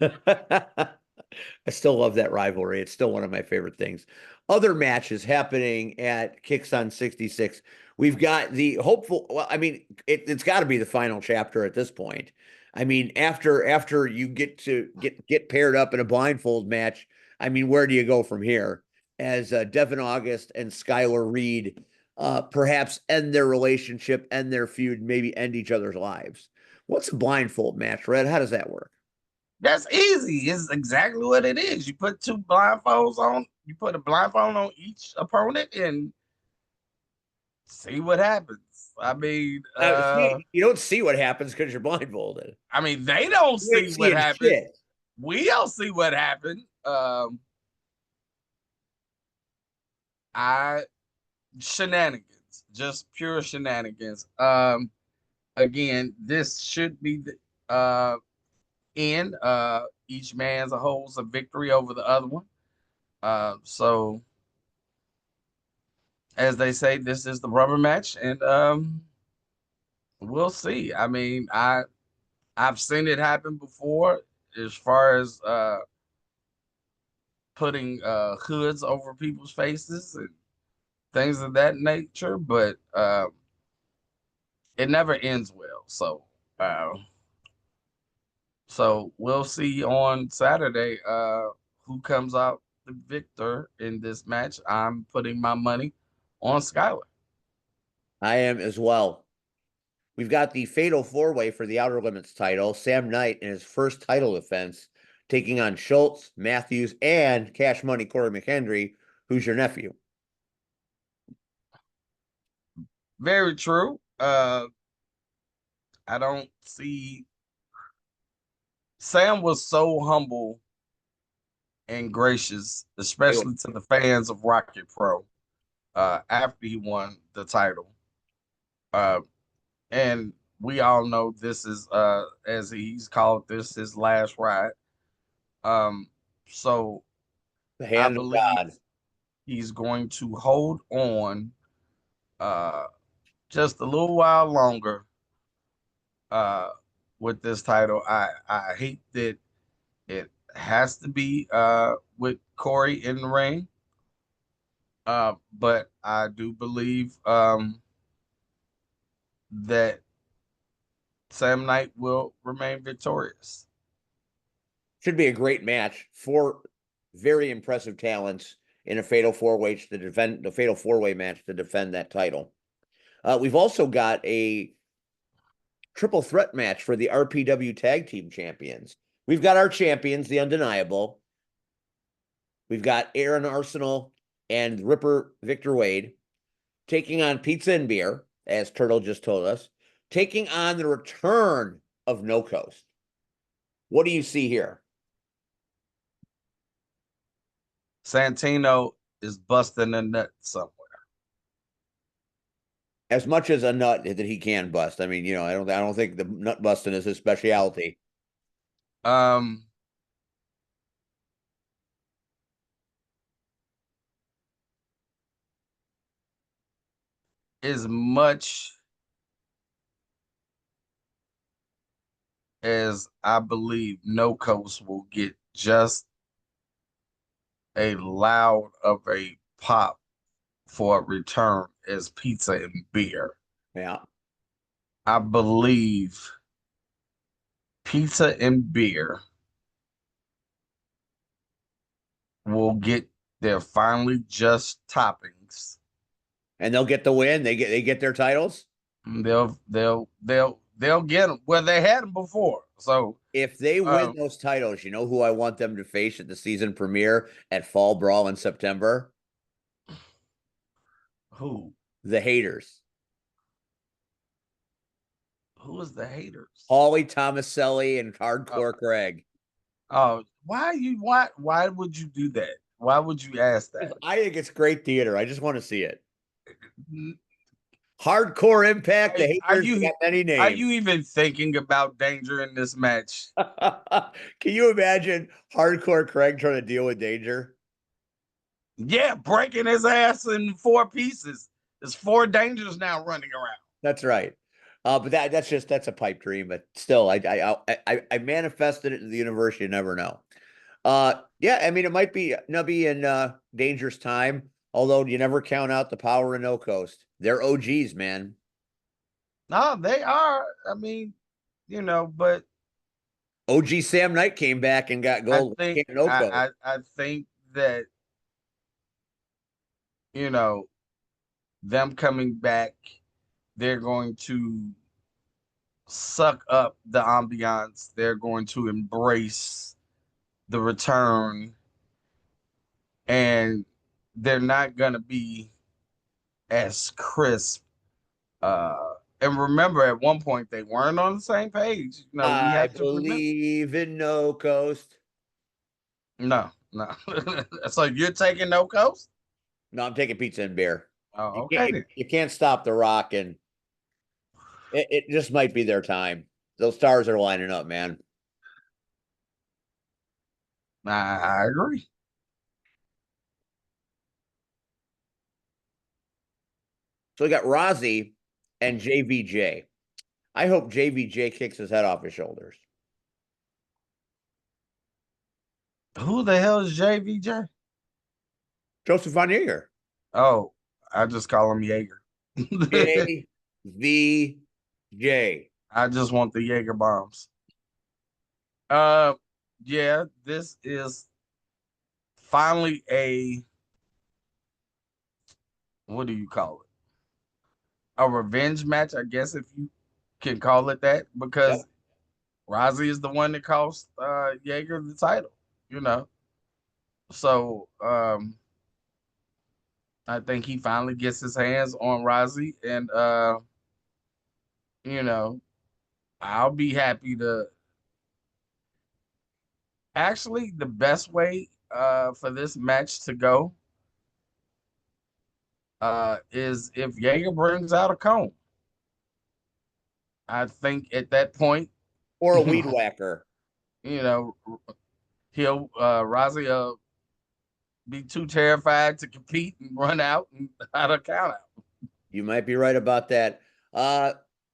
I still love that rivalry. It's still one of my favorite things. Other matches happening at Kicks on 66. We've got the hopeful. Well, I mean, it's got to be the final chapter at this point. I mean, after you get to get paired up in a blindfold match, I mean, where do you go from here? As Devin August and Skylar Reed perhaps end their relationship, end their feud, maybe end each other's lives. What's a blindfold match, Red? How does that work? That's easy. It's exactly what it is. You put two blindfolds on. You put a blindfold on each opponent and see what happens. See, you don't see what happens because you're blindfolded. They don't You ain't see what seeing happens. shit. We don't see what happened. I Shenanigans, just pure shenanigans. Again, this should be the end. Each man's holds a victory over the other one. So as they say, this is the rubber match, and we'll see. I've seen it happen before, as far as putting hoods over people's faces and things of that nature, but it never ends well. Uh, so we'll see on Saturday who comes out the victor in this match. I'm putting my money on Skylar. I am as well. We've got the fatal four-way for the Outer Limits title. Sam Knight in his first title defense, taking on Schultz, Matthews, and Cash Money Corey McHenry, who's your nephew. Very true. I don't see. Sam was so humble and gracious, especially to the fans of Rocket Pro, after he won the title. Uh, and we all know this is, as he's called this, his last ride. So The I hand of believe God. he's going to hold on uh, just a little while longer uh, with this title. I hate that it has to be with Corey in the ring. But I do believe that Sam Knight will remain victorious. Should be a great match. Four very impressive talents in a fatal four-way to defend the fatal four-way match to defend that title. We've also got a triple threat match for the RPW Tag Team Champions. We've got our champions, the undeniable. We've got Aaron Arsenal and Ripper Victor Wade taking on Pizza and Beer, as Turtle just told us, taking on the return of No Coast. What do you see here? Santino is busting a nut somewhere. As much as a nut that he can bust. I mean, I don't think the nut busting is his specialty. Um, as much as I believe No Coast will get just a loud of a pop for a return as pizza and beer. Yeah. I believe pizza and beer will get their finally just toppings. And they'll get the win. They get their titles. They'll get them. Well, they had them before. So If they win um, those titles, you know who I want them to face at the season premiere at Fall Brawl in September? who The haters. who is the haters? Paulie Tomaselli and Oh, Hardcore Craig. why would you do that? Why would you ask that? I think it's great theater. I just want to see it. Hardcore Impact. The Are haters you got many are names. you even thinking about danger in this match? Can you imagine Hardcore Craig trying to deal with Danger? Yeah, breaking his ass in 4 pieces. There's 4 dangers now running around. That's right. But that's a pipe dream. But still, I manifested it in the universe. You never know. Yeah, I mean it might be Nubby and Danger's time. Although you never count out the power of No Coast. They're OGs, man. No, they are. I mean, but OG Sam Knight came back and got I gold. think No Coast. I think that you know them coming back, they're going to suck up the ambiance. They're going to embrace the return, and they're not going to be as crisp. And remember, at one point they weren't on the same page. We I have to remember. believe in No Coast. No, no. So you're taking no coast? No, I'm taking pizza and beer. Oh, You okay can't, then. you can't stop the Rock, and it just might be their time. Those stars are lining up, man. I agree. So we got Rozzy and JVJ. I hope JVJ kicks his head off his shoulders. Who the hell is JVJ? Joseph Von Jaeger. Oh, I just call him Jaeger. JVJ. I just want the Jaeger bombs. Uh, yeah, this is finally what do you call it? A revenge match, I guess, if you can call it that, because Yep. Rozzy is the one that cost Jaeger the title, you know. So I think he finally gets his hands on Rozzy, and you know, I'll be happy to. Actually, the best way for this match to go is if Jaeger brings out a cone. I think at that point, Or a weed you whacker. know, he'll Rozzy will be too terrified to compete and run out and out of count out. You might be right about that.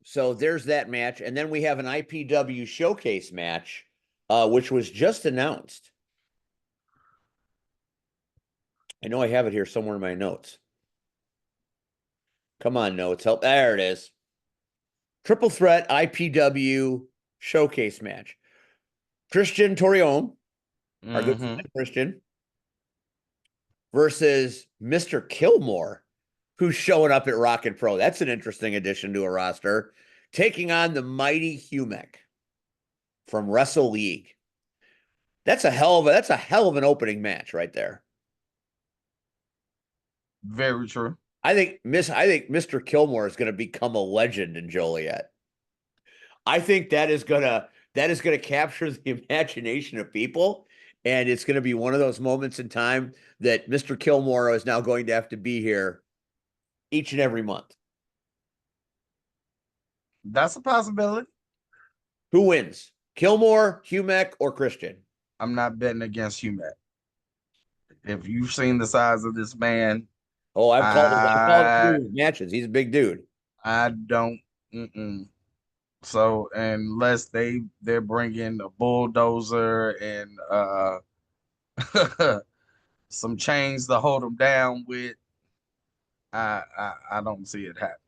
So there's that match. And then we have an IPW showcase match, which was just announced. I know I have it here somewhere in my notes. Come on, notes. Help. There it is. Triple threat IPW showcase match. Christian Torion, our good friend Mm-hmm. Christian, versus Mr. Kilmore, who's showing up at Rocket Pro. That's an interesting addition to a roster. Taking on the mighty Humek from Wrestle League. That's a hell of an opening match right there. Very true. I think Mr. Kilmore is going to become a legend in Joliet. I think that is gonna capture the imagination of people, and it's going to be one of those moments in time that Mr. Kilmore is now going to have to be here each and every month. That's a possibility. Who wins? Kilmore, Humek, or Christian? I'm not betting against you, Matt. If you've seen the size of this man, Oh, I've called a few I of his matches. He's a big dude. I don't. Mm-mm. So unless they're bringing a bulldozer and some chains to hold them down with. I don't see it happening.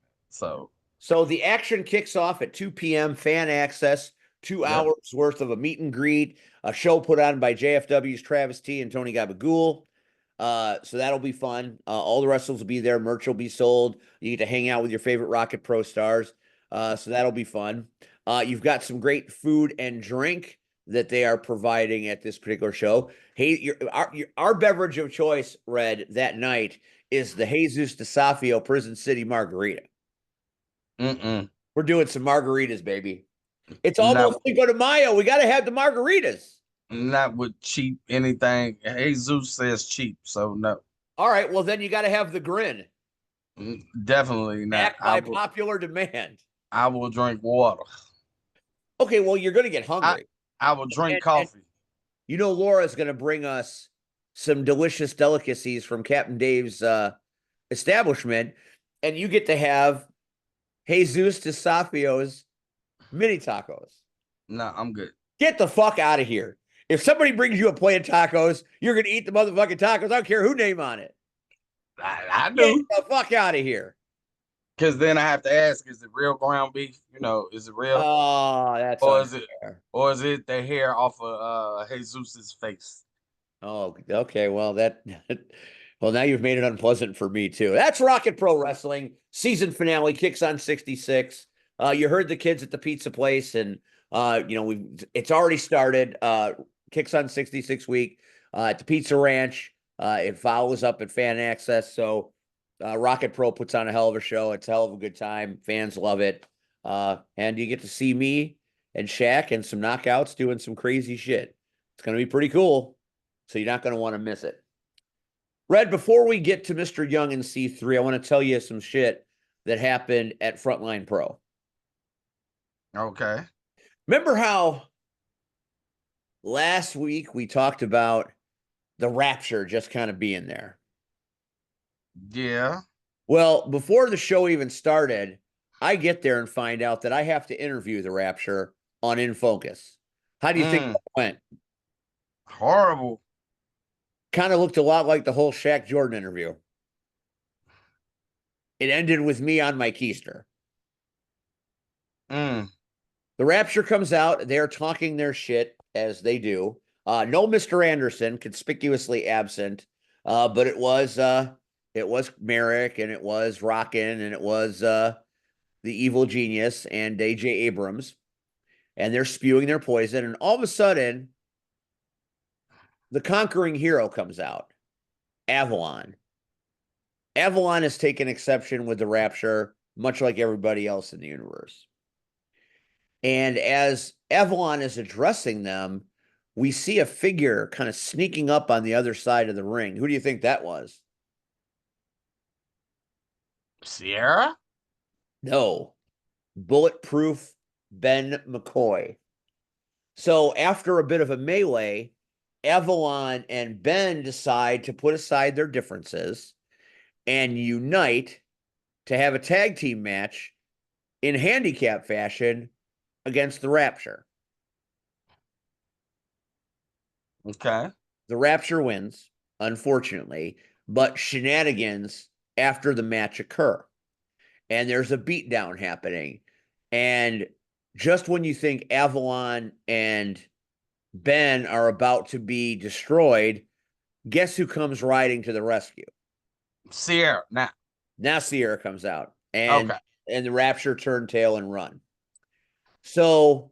So the action kicks off at 2 p.m. Fan access, 2 hours worth of a meet and greet, a show put on by JFW's Travis T and Tony Gabagool. So that'll be fun. All the wrestlers will be there. Merch will be sold. You get to hang out with your favorite Rocket Pro stars. So that'll be fun. You've got some great food and drink that they are providing at this particular show. Hey, our beverage of choice, Red, that night is the Jesus DeSafio Prison City Margarita. We're doing some margaritas, baby. It's almost Cinco de Mayo. We got to have the margaritas. Not with cheap anything. Jesus says cheap, so no. All right, well then you got to have the grin. Definitely not. Backed by popular demand. I will drink water. Okay, well you're going to get hungry. I will drink coffee. You know Laura's going to bring us some delicious delicacies from Captain Dave's establishment, and you get to have Jesus DeSafio's mini tacos. No, I'm good. Get the fuck out of here. If somebody brings you a plate of tacos, you're going to eat the motherfucking tacos. I don't care who name on it. I do. Get the fuck out of here. Because then I have to ask, is it real ground beef? You know, is it real? Oh, that's or is it the hair off of Jesus's face? Oh, okay. Well, well, now you've made it unpleasant for me too. That's Rocket Pro Wrestling. Season finale kicks on 66. You heard the kids at the pizza place, and it's already started. Kicks on 66 week at the Pizza Ranch. It follows up at Fan Access. So Rocket Pro puts on a hell of a show. It's a hell of a good time. Fans love it. And you get to see me and Shaq and some knockouts doing some crazy shit. It's going to be pretty cool. So you're not going to want to miss it. Red, before we get to Mr. Young and C3, I want to tell you some shit that happened at Frontline Pro. Okay. Remember how last week we talked about the Rapture just kind of being there? Yeah. Well, before the show even started, I get there and find out that I have to interview the Rapture on In Focus. How do you think that went? Horrible. Kind of looked a lot like the whole Shaq Jordan interview. It ended with me on my keister. The Rapture comes out. They're talking their shit, as they do. No Mr. Anderson, conspicuously absent. But it was Merrick, and it was Rockin', and it was the Evil Genius and AJ Abrams. And they're spewing their poison. And all of a sudden, the conquering hero comes out, Avalon. Avalon has taken exception with the Rapture, much like everybody else in the universe. And as Avalon is addressing them, we see a figure kind of sneaking up on the other side of the ring. Who do you think that was? Sierra? No. Bulletproof Ben McCoy. So after a bit of a melee, Avalon and Ben decide to put aside their differences and unite to have a tag team match in handicap fashion against the Rapture. Okay. The Rapture wins, unfortunately, but shenanigans after the match occur. And there's a beatdown happening. And just when you think Avalon and Ben are about to be destroyed, guess who comes riding to the rescue? Sierra. Now Sierra comes out. And the Rapture turn tail and run. So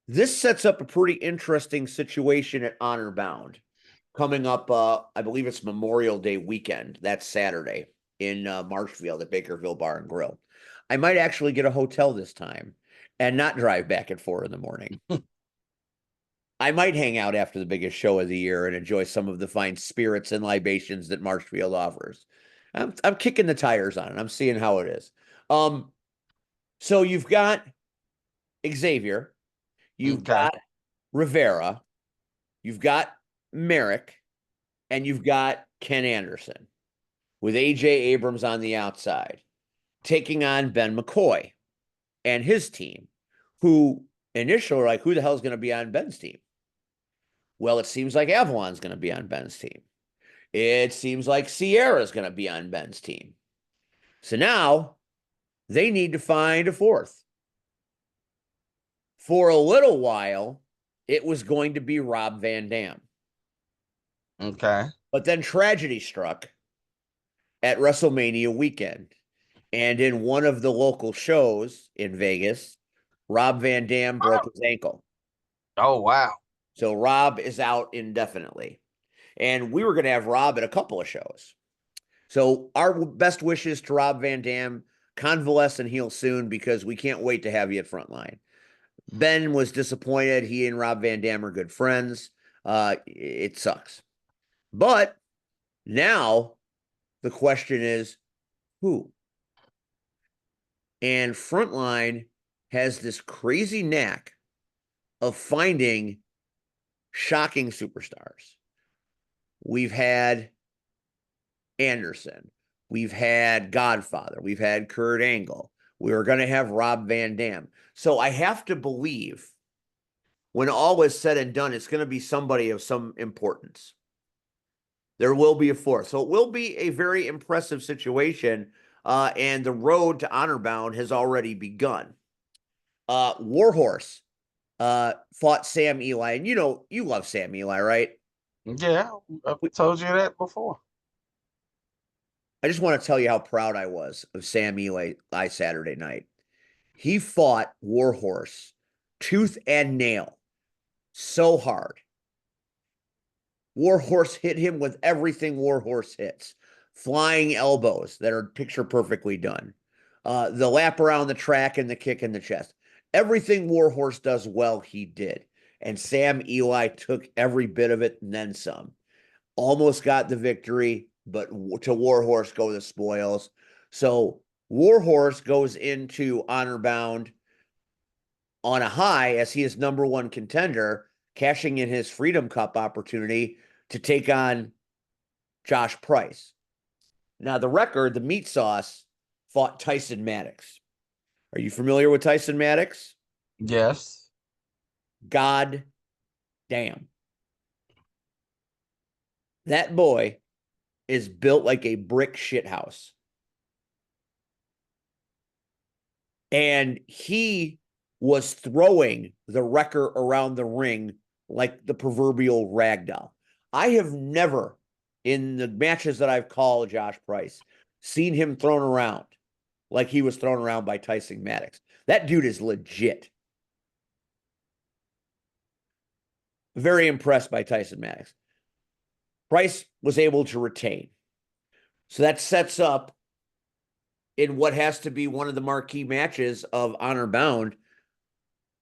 this sets up a pretty interesting situation at Honor Bound coming up. I believe it's Memorial Day weekend. That's Saturday in Marshfield at Bakerville Bar and Grill. I might actually get a hotel this time and not drive back at 4 a.m. I might hang out after the biggest show of the year and enjoy some of the fine spirits and libations that Marshfield offers. I'm kicking the tires on it. I'm seeing how it is. So you've got Xavier, you've got Rivera, you've got Merrick, and you've got Ken Anderson with AJ Abrams on the outside, taking on Ben McCoy and his team, who initially were like, who the hell is going to be on Ben's team? Well, it seems like Avalon's going to be on Ben's team. it seems like Sierra's going to be on Ben's team. So now they need to find a fourth. For a little while, it was going to be Rob Van Dam. Okay. But then tragedy struck at WrestleMania weekend. And in one of the local shows in Vegas, Rob Van Dam broke his ankle. Oh, wow. So Rob is out indefinitely. And we were going to have Rob at a couple of shows. So our best wishes to Rob Van Dam. Convalesce and heal soon, because we can't wait to have you at Frontline. Ben was disappointed. He and Rob Van Dam are good friends. It sucks. But now the question is, who? And Frontline has this crazy knack of finding shocking superstars. We've had Anderson. We've had Godfather. We've had Kurt Angle. We were going to have Rob Van Dam. So I have to believe when all is said and done, it's going to be somebody of some importance. There will be a fourth. So it will be a very impressive situation. And the road to Honor Bound has already begun. Warhorse fought Sam Eli. And you know, you love Sam Eli, right? Yeah, I've told you that before. I just want to tell you how proud I was of Sam Eli Saturday night. He fought Warhorse tooth and nail so hard. Warhorse hit him with everything Warhorse hits. Flying elbows that are picture perfectly done. The lap around the track and the kick in the chest. Everything Warhorse does well, he did. And Sam Eli took every bit of it and then some. Almost got the victory, but to Warhorse go the spoils. So Warhorse goes into Honor Bound on a high as he is number one contender, cashing in his Freedom Cup opportunity to take on Josh Price. Now, the record, the meat sauce, fought Tyson Maddox. Are you familiar with Tyson Maddox? Yes. God damn. That boy is built like a brick shithouse. And he was throwing the wrecker around the ring like the proverbial ragdoll. I have never, in the matches that I've called Josh Price, seen him thrown around like he was thrown around by Tyson Maddox. That dude is legit. Very impressed by Tyson Maddox. Price was able to retain. So that sets up in what has to be one of the marquee matches of Honor Bound,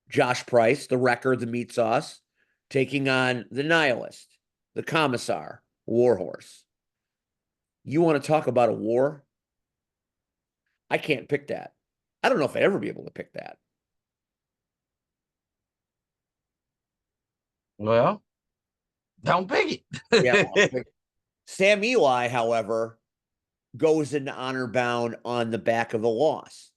Josh Price, the wrecker, the meat sauce, taking on the Nihilist, the Commissar, Warhorse. You want to talk about a war? I can't pick that. I don't know if I'd ever be able to pick that. Well, don't pick Yeah. it. Sam Eli, however, goes into Honor Bound on the back of a loss.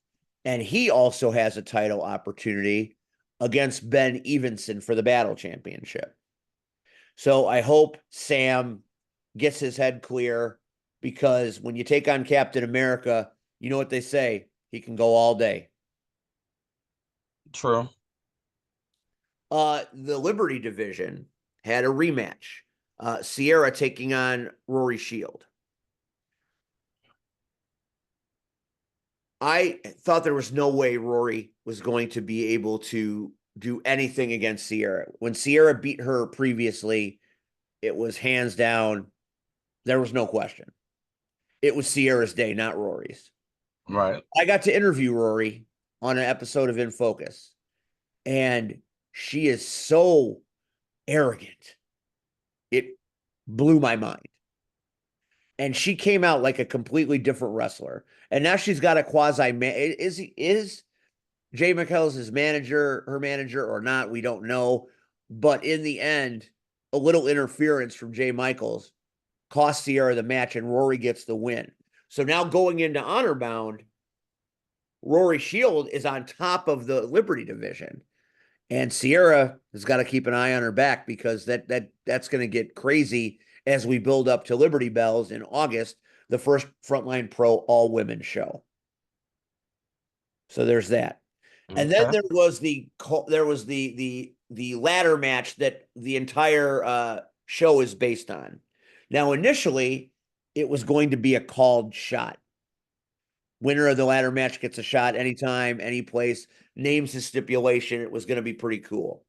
And he also has a title opportunity against Ben Evenson for the Battle Championship. So I hope Sam gets his head clear, because when you take on Captain America, you know what they say, he can go all day. True. The Liberty division had a rematch. Sierra taking on Rory Shield. I thought there was no way Rory was going to be able to do anything against Sierra. When Sierra beat her previously, it was hands down. There was no question. It was Sierra's day, not Rory's. Right. I got to interview Rory on an episode of In Focus, and she is so arrogant. It blew my mind. And she came out like a completely different wrestler. And now she's got a quasi is Jay McKell's his manager, her manager, or not? We don't know. But in the end, a little interference from Jay Michaels cost Sierra the match, and Rory gets the win. So now going into Honor Bound, Rory Shield is on top of the Liberty division. And Sierra has got to keep an eye on her back, because that's going to get crazy as we build up to Liberty Bells in August, the first Frontline Pro all-women show. So there's that. And then Okay. there was the ladder match that the entire show is based on. Now, initially, it was going to be a called shot. Winner of the ladder match gets a shot anytime, any place, names his stipulation. It was going to be pretty cool.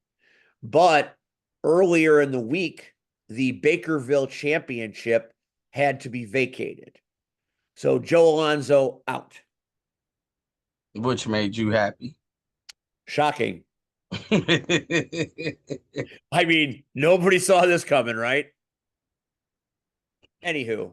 But earlier in the week, the Bakerville Championship had to be vacated. So Joe Alonzo out. Which made you happy? Shocking. I mean, nobody saw this coming, right? Anywho,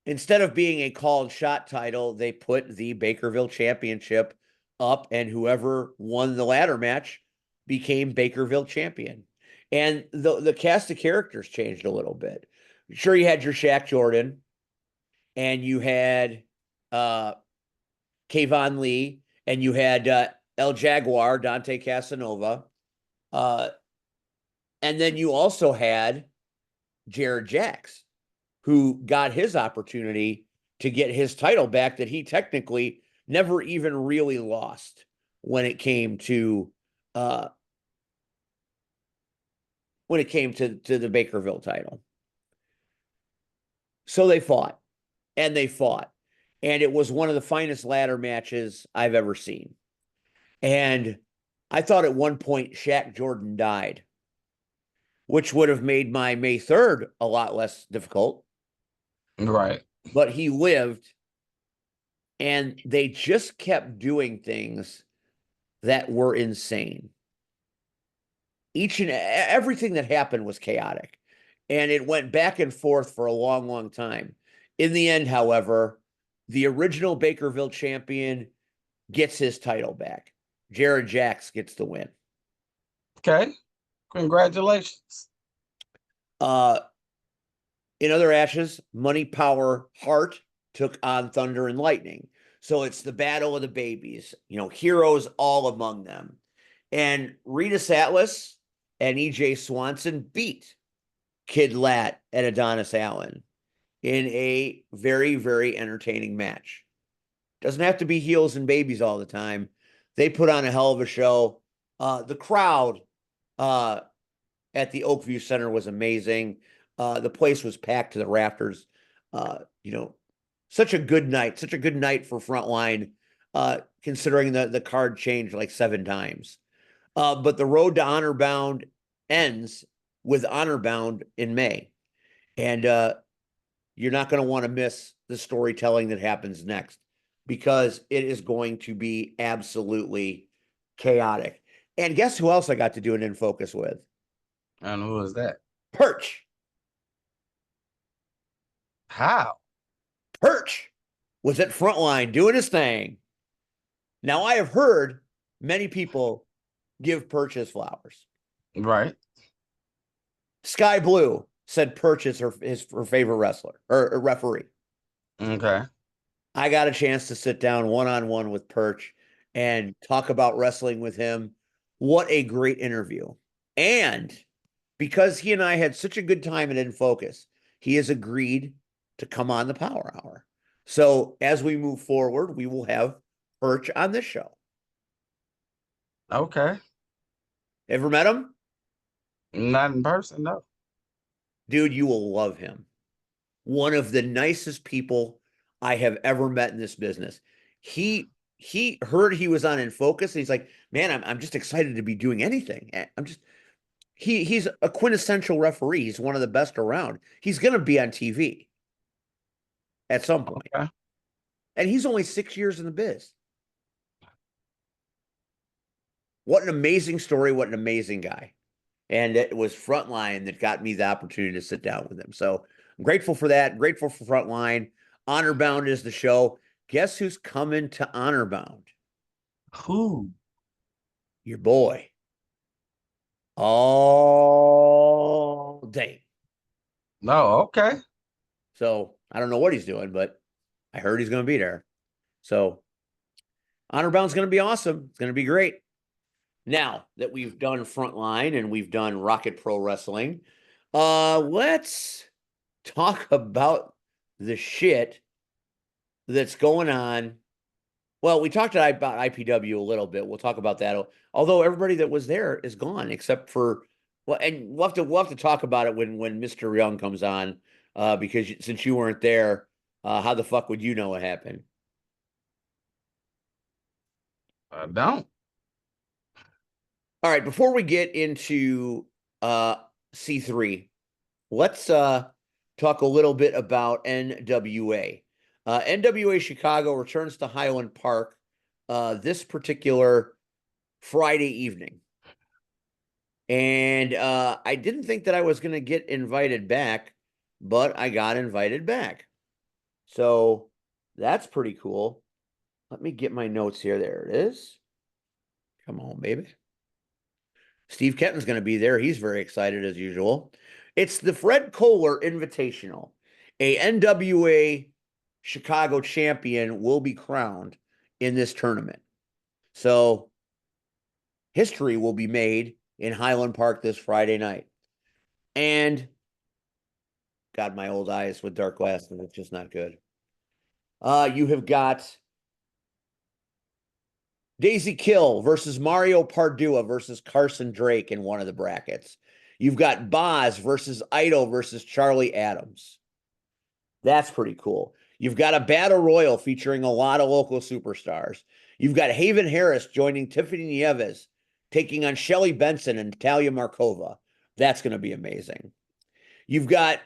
instead of being a called shot title, they put the Bakerville Championship up, and whoever won the ladder match became Bakerville champion. And the cast of characters changed a little bit. Sure, you had your Shaq Jordan, and you had Kayvon Lee, and you had El Jaguar, Dante Casanova. And then you also had Jared Jacks, who got his opportunity to get his title back that he technically never even really lost when it came to the the Bakerville title. So they fought, and it was one of the finest ladder matches I've ever seen. And I thought at one point Shaq Jordan died, which would have made my May 3rd a lot less difficult. Right. But he lived, and they just kept doing things that were insane. Each and everything that happened was chaotic, and it went back and forth for a long, long time. In the end, however, the original Bakerville champion gets his title back. Jared Jacks gets the win. Okay. Congratulations. In other matches, Money Power Heart took on Thunder and Lightning. So it's the battle of the babies, heroes all among them. And Rita Atlas and EJ Swanson beat Kid Lat and Adonis Allen in a very, very entertaining match. Doesn't have to be heels and babies all the time. They put on a hell of a show. The crowd at the Oakview Center was amazing. The place was packed to the rafters. Such a good night for Frontline, considering the card changed like 7 times. But the road to Honor Bound ends with Honor Bound in May. And you're not going to want to miss the storytelling that happens next, because it is going to be absolutely chaotic. And guess who else I got to do an In Focus with? And who is that? Perch. How? Perch was at Frontline doing his thing. Now, I have heard many people give Perch his flowers. Right. Sky Blue said Perch is her favorite wrestler or referee. Okay. I got a chance to sit down one-on-one with Perch and talk about wrestling with him. What a great interview. And because he and I had such a good time at In Focus, he has agreed to come on the Power Hour. So as we move forward, we will have Perch on this show. Okay. Ever met him? Not in person, no. Dude, you will love him. One of the nicest people I have ever met in this business. He heard he was on In Focus, and he's like, man, I'm just excited to be doing anything. He's a quintessential referee. He's one of the best around. He's going to be on TV at some point. Okay. And he's only 6 years in the biz. What an amazing story. What an amazing guy. And it was Frontline that got me the opportunity to sit down with him. So I'm grateful for that. Grateful for Frontline. Honor Bound is the show. Guess who's coming to Honor Bound? Who? Your boy. All day. No, okay. So I don't know what he's doing, but I heard he's going to be there. So Honor Bound's going to be awesome. It's going to be great. Now that we've done Frontline and we've done Rocket Pro Wrestling, Let's talk about the shit that's going on. Well, we talked about IPW a little bit. We'll talk about that. Although everybody that was there is gone except for, well, and we'll have to talk about it when Mr. Young comes on, because since you weren't there, how the fuck would you know what happened? I don't. All right, before we get into C3, let's talk a little bit about NWA. NWA Chicago returns to Highland Park this particular Friday evening. And I didn't think that I was going to get invited back, but I got invited back. So that's pretty cool. Let me get my notes here. There it is. Come on, baby. Steve Kenton's going to be there. He's very excited as usual. It's the Fred Kohler Invitational. A NWA Chicago champion will be crowned in this tournament. So history will be made in Highland Park this Friday night. And God, my old eyes with dark glasses, it's just not good. You have got Daisy Kill versus Mario Pardua versus Carson Drake in one of the brackets. You've got Boz versus Idol versus Charlie Adams. That's pretty cool. You've got a battle royal featuring a lot of local superstars. You've got Haven Harris joining Tiffany Nieves, taking on Shelly Benson and Natalia Markova. That's going to be amazing. You've got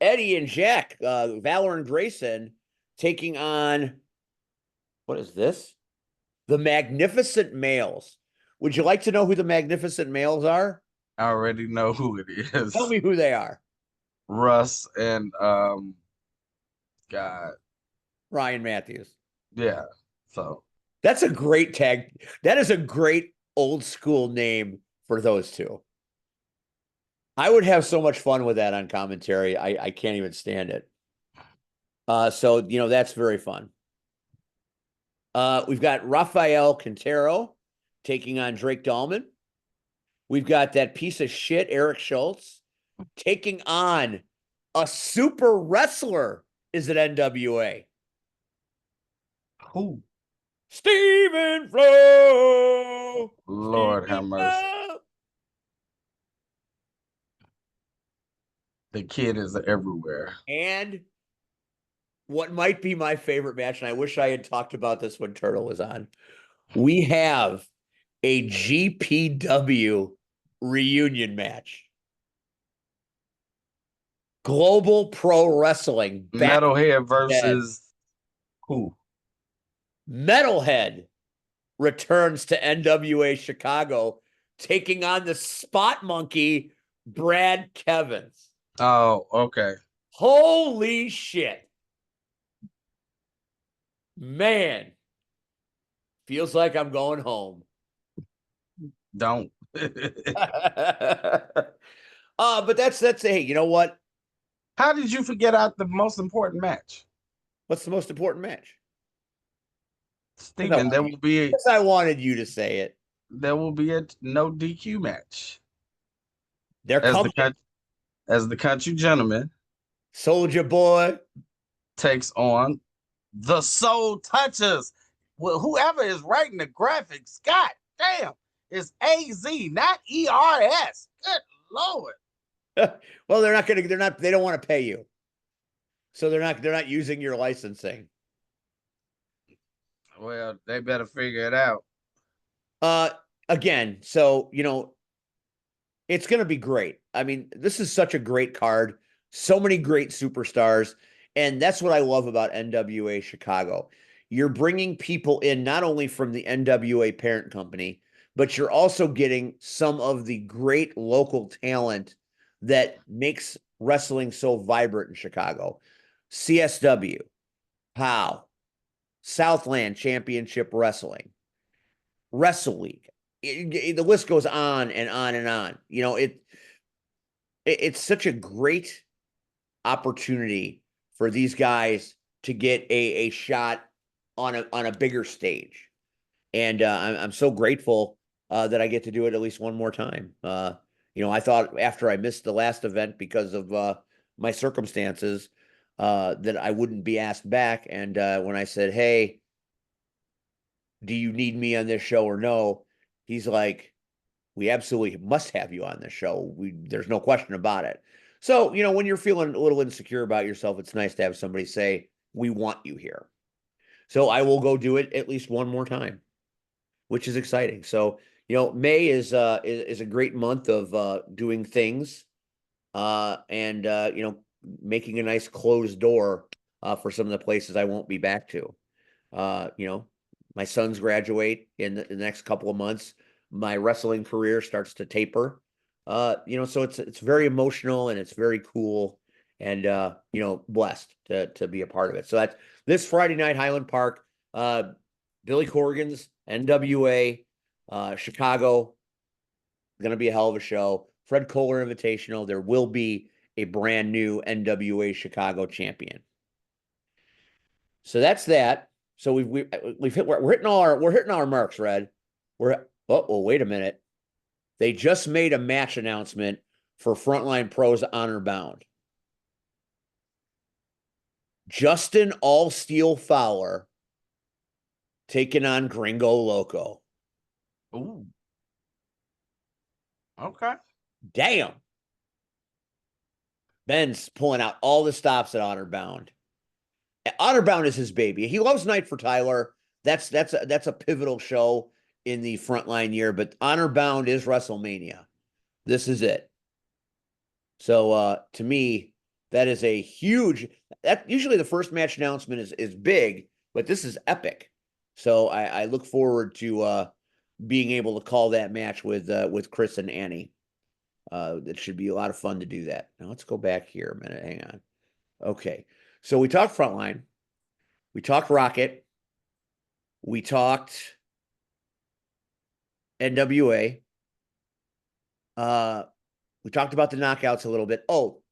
Eddie and Jack, Valor and Grayson, taking on, what is this? The Magnificent Males. Would you like to know who the Magnificent Males are? I already know who it is. Tell me who they are. Russ and God. Ryan Matthews. Yeah. So that's a great tag. That is a great old school name for those two. I would have so much fun with that on commentary. I can't even stand it. So, that's very fun. We've got Rafael Quintero taking on Drake Dahlman. We've got that piece of shit, Eric Schultz, taking on a super wrestler is at NWA. Who? Stephen Flo. Lord have mercy. The kid is everywhere. And what might be my favorite match, and I wish I had talked about this when Turtle was on, we have a GPW reunion match. Global Pro Wrestling. Metalhead versus who? Metalhead returns to NWA Chicago, taking on the Spot Monkey, Brad Kevins. Oh, okay. Holy shit. Man. Feels like I'm going home. Don't. But that's hey, you know what? How did you forget out the most important match? What's the most important match? Stephen, there will be Yes, I wanted you to say it. There will be a no DQ match. They're coming. As the country gentleman, Soldier Boy takes on the Soul Touchers. Well, whoever is writing the graphics, god damn, it's AZ, not ERS. Good Lord. Well, they don't want to pay you. So they're not using your licensing. Well, they better figure it out. Again, so it's going to be great. I mean, this is such a great card. So many great superstars. And that's what I love about NWA Chicago. You're bringing people in not only from the NWA parent company, but you're also getting some of the great local talent that makes wrestling so vibrant in Chicago. CSW, POW, Southland Championship Wrestling, Wrestle League. The list goes on and on and on. It's such a great opportunity for these guys to get a shot on a bigger stage. And I'm so grateful that I get to do it at least one more time. I thought after I missed the last event because of my circumstances, that I wouldn't be asked back. And when I said, "Hey, do you need me on this show or no?" He's like, "We absolutely must have you on this show. There's no question about it." So, when you're feeling a little insecure about yourself, it's nice to have somebody say, "We want you here." So I will go do it at least one more time, which is exciting. So, May is a great month of doing things, and making a nice closed door for some of the places I won't be back to. Uh, you know, my sons graduate in the next couple of months. My wrestling career starts to taper. So it's very emotional and it's very cool, and blessed to be a part of it. So that's this Friday night, Highland Park, Billy Corgan's NWA, Chicago. Going to be a hell of a show. Fred Kohler Invitational. There will be a brand new NWA Chicago champion. So that's that. So we've hit we're hitting all our marks, Red. Wait a minute. They just made a match announcement for Frontline Pros Honor Bound. Justin All Steel Fowler taking on Gringo Loco. Ooh. Okay. Damn. Ben's pulling out all the stops at Honor Bound. Honor Bound is his baby. He loves Night for Tyler. That's a pivotal show in the Frontline year, but Honor Bound is WrestleMania. This is it. So to me, that is a huge. That usually the first match announcement is big, but this is epic. So I look forward to being able to call that match with Chris and Annie. It should be a lot of fun to do that. Now let's go back here a minute. Hang on. Okay, so we talked Frontline, we talked Rocket, we talked NWA. We talked about the knockouts a little bit. Oh,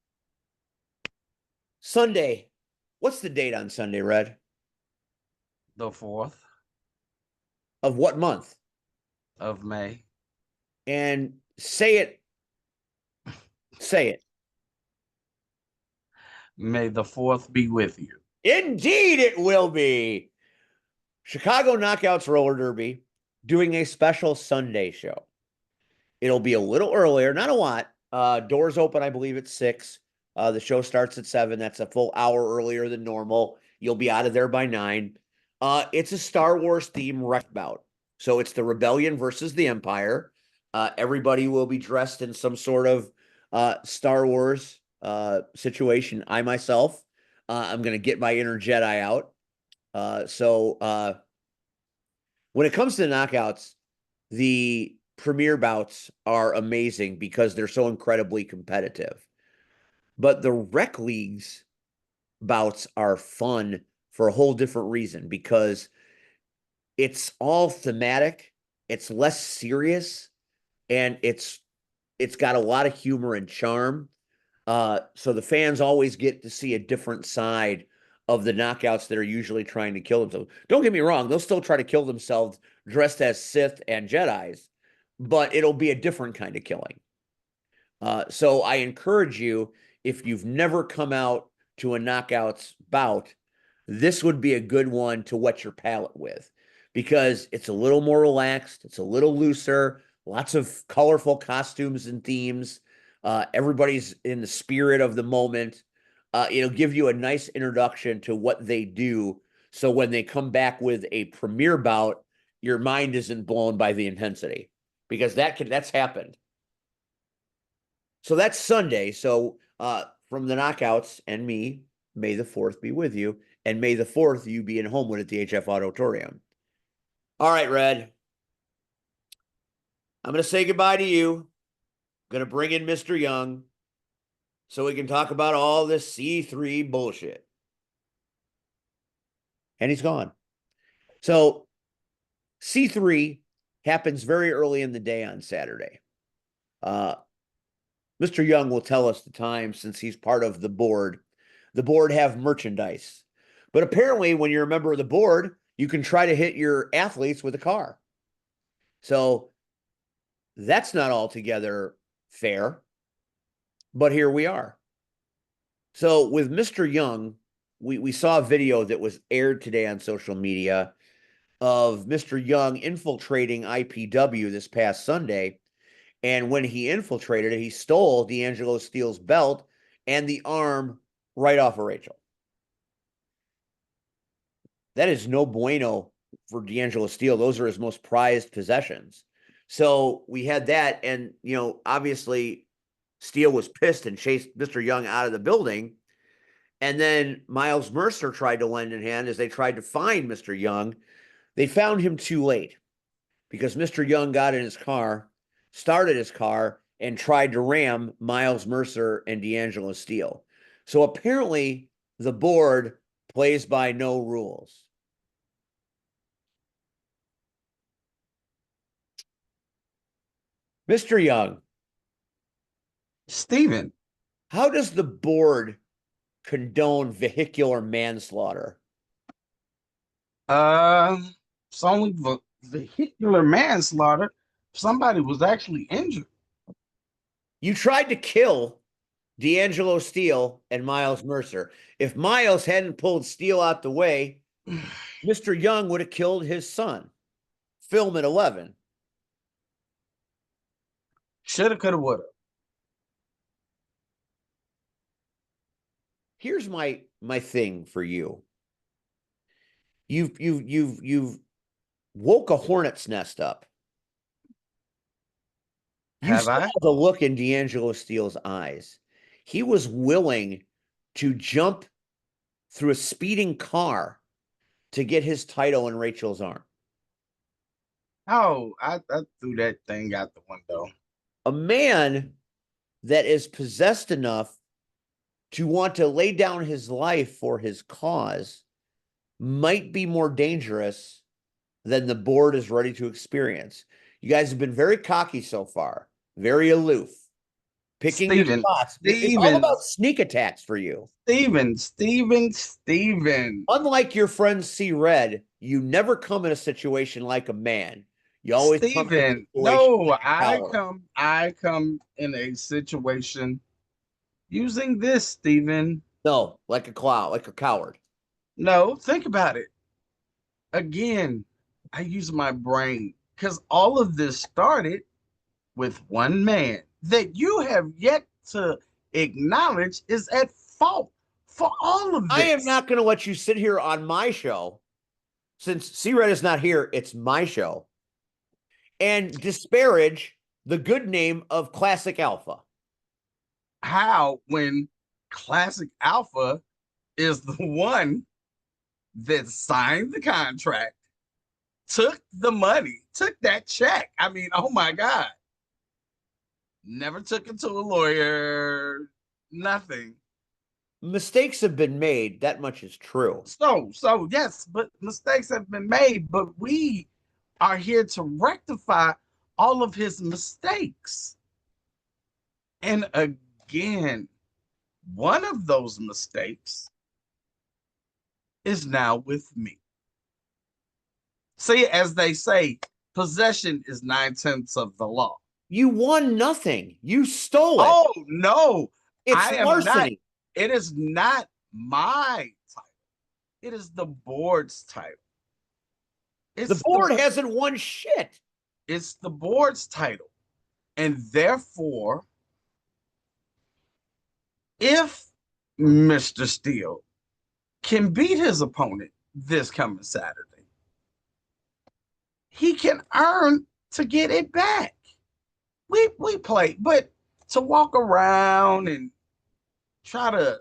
Sunday. What's the date on Sunday, Red? The 4th Of what month? of May. And say it. Say it. May the 4th be with you. Indeed, it will be. Chicago Knockouts Roller Derby doing a special Sunday show. It'll be a little earlier, not a lot. Doors open, I believe, at 6. The show starts at 7. That's a full hour earlier than normal. You'll be out of there by 9. It's a Star Wars theme wreck bout. So it's the Rebellion versus the Empire. Everybody will be dressed in some sort of Star Wars situation. I myself, I'm going to get my inner Jedi out. So when it comes to the knockouts, the premier bouts are amazing because they're so incredibly competitive. But the rec leagues bouts are fun for a whole different reason, because it's all thematic, it's less serious, and it's got a lot of humor and charm. So the fans always get to see a different side of the knockouts that are usually trying to kill themselves. Don't get me wrong, they'll still try to kill themselves dressed as Sith and Jedis, but it'll be a different kind of killing. So I encourage you, if you've never come out to a knockouts bout, this would be a good one to wet your palate with, because it's a little more relaxed, it's a little looser, lots of colorful costumes and themes. Everybody's in the spirit of the moment. It'll give you a nice introduction to what they do. So when they come back with a premier bout, your mind isn't blown by the intensity, because that's happened. So that's Sunday. So from the knockouts and me, may the 4th be with you. And may the 4th you be in Homewood at the HF Auditorium. All right, Red. I'm going to say goodbye to you. Going to bring in Mr. Young so we can talk about all this C3 bullshit. And he's gone. So C3 happens very early in the day on Saturday. Mr. Young will tell us the time, since he's part of the board. The board have merchandise. But apparently, when you're a member of the board, you can try to hit your athletes with a car. So that's not altogether fair, but here we are. So with Mr. Young, we saw a video that was aired today on social media of Mr. Young infiltrating IPW this past Sunday. And when he infiltrated it, he stole D'Angelo Steele's belt and the arm right off of Rachel. That is no bueno for D'Angelo Steele. Those are his most prized possessions. So we had that, and obviously Steele was pissed and chased Mr. Young out of the building. And then Miles Mercer tried to lend a hand as they tried to find Mr. Young. They found him too late because Mr. Young got in his car, started his car, and tried to ram Miles Mercer and D'Angelo Steele. So apparently the board plays by no rules. Mr. Young, Steven, how does the board condone vehicular manslaughter? it's only vehicular manslaughter. Somebody was actually injured. You tried to kill D'Angelo Steele and Miles Mercer. If Miles hadn't pulled Steele out the way, Mr. Young would have killed his son. Film at 11. Shoulda, coulda, woulda. Here's my thing for you. You've woke a hornet's nest up. You Have saw I? the look in D'Angelo Steele's eyes. He was willing to jump through a speeding car to get his title in Rachel's arm. Oh, I threw that thing out the window. A man that is possessed enough to want to lay down his life for his cause might be more dangerous than the board is ready to experience. You guys have been very cocky so far, very aloof, picking your spots. It's all about sneak attacks for you. Steven. Unlike your friend C Red, you never come in a situation like a man. You always come in a Steven, situation no, like I come in a situation using this, Steven. No, like a clown, like a coward. No, think about it. Again, I use my brain because all of this started with one man that you have yet to acknowledge is at fault for all of this. I am not going to let you sit here on my show, since C-Red is not here, it's my show, and disparage the good name of Classic Alpha. How, when Classic Alpha is the one that signed the contract, took the money, took that check. I mean, oh my God. Never took it to a lawyer, nothing. Mistakes have been made. That much is true. So yes, but mistakes have been made, but we are here to rectify all of his mistakes. And again, one of those mistakes is now with me. See, as they say, possession is 9/10 of the law. You won nothing. You stole it. Oh no, it's I am larceny. not. It is not my title. It is the board's title. The board hasn't won shit. It's the board's title. And therefore, if Mr. Steele can beat his opponent this coming Saturday, he can earn to get it back. We play, but to walk around and try to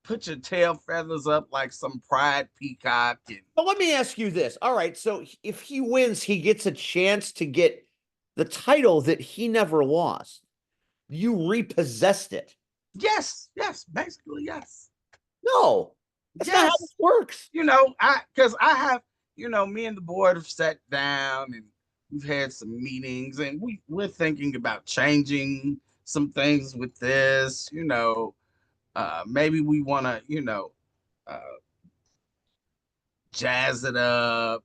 put your tail feathers up like some pride peacock. But let me ask you this. All right, so if he wins, he gets a chance to get the title that he never lost. You repossessed it. Yes, basically, yes. No, that's not how this works. Because I have, me and the board have sat down and we've had some meetings and we're thinking about changing some things with this, maybe we want to, jazz it up,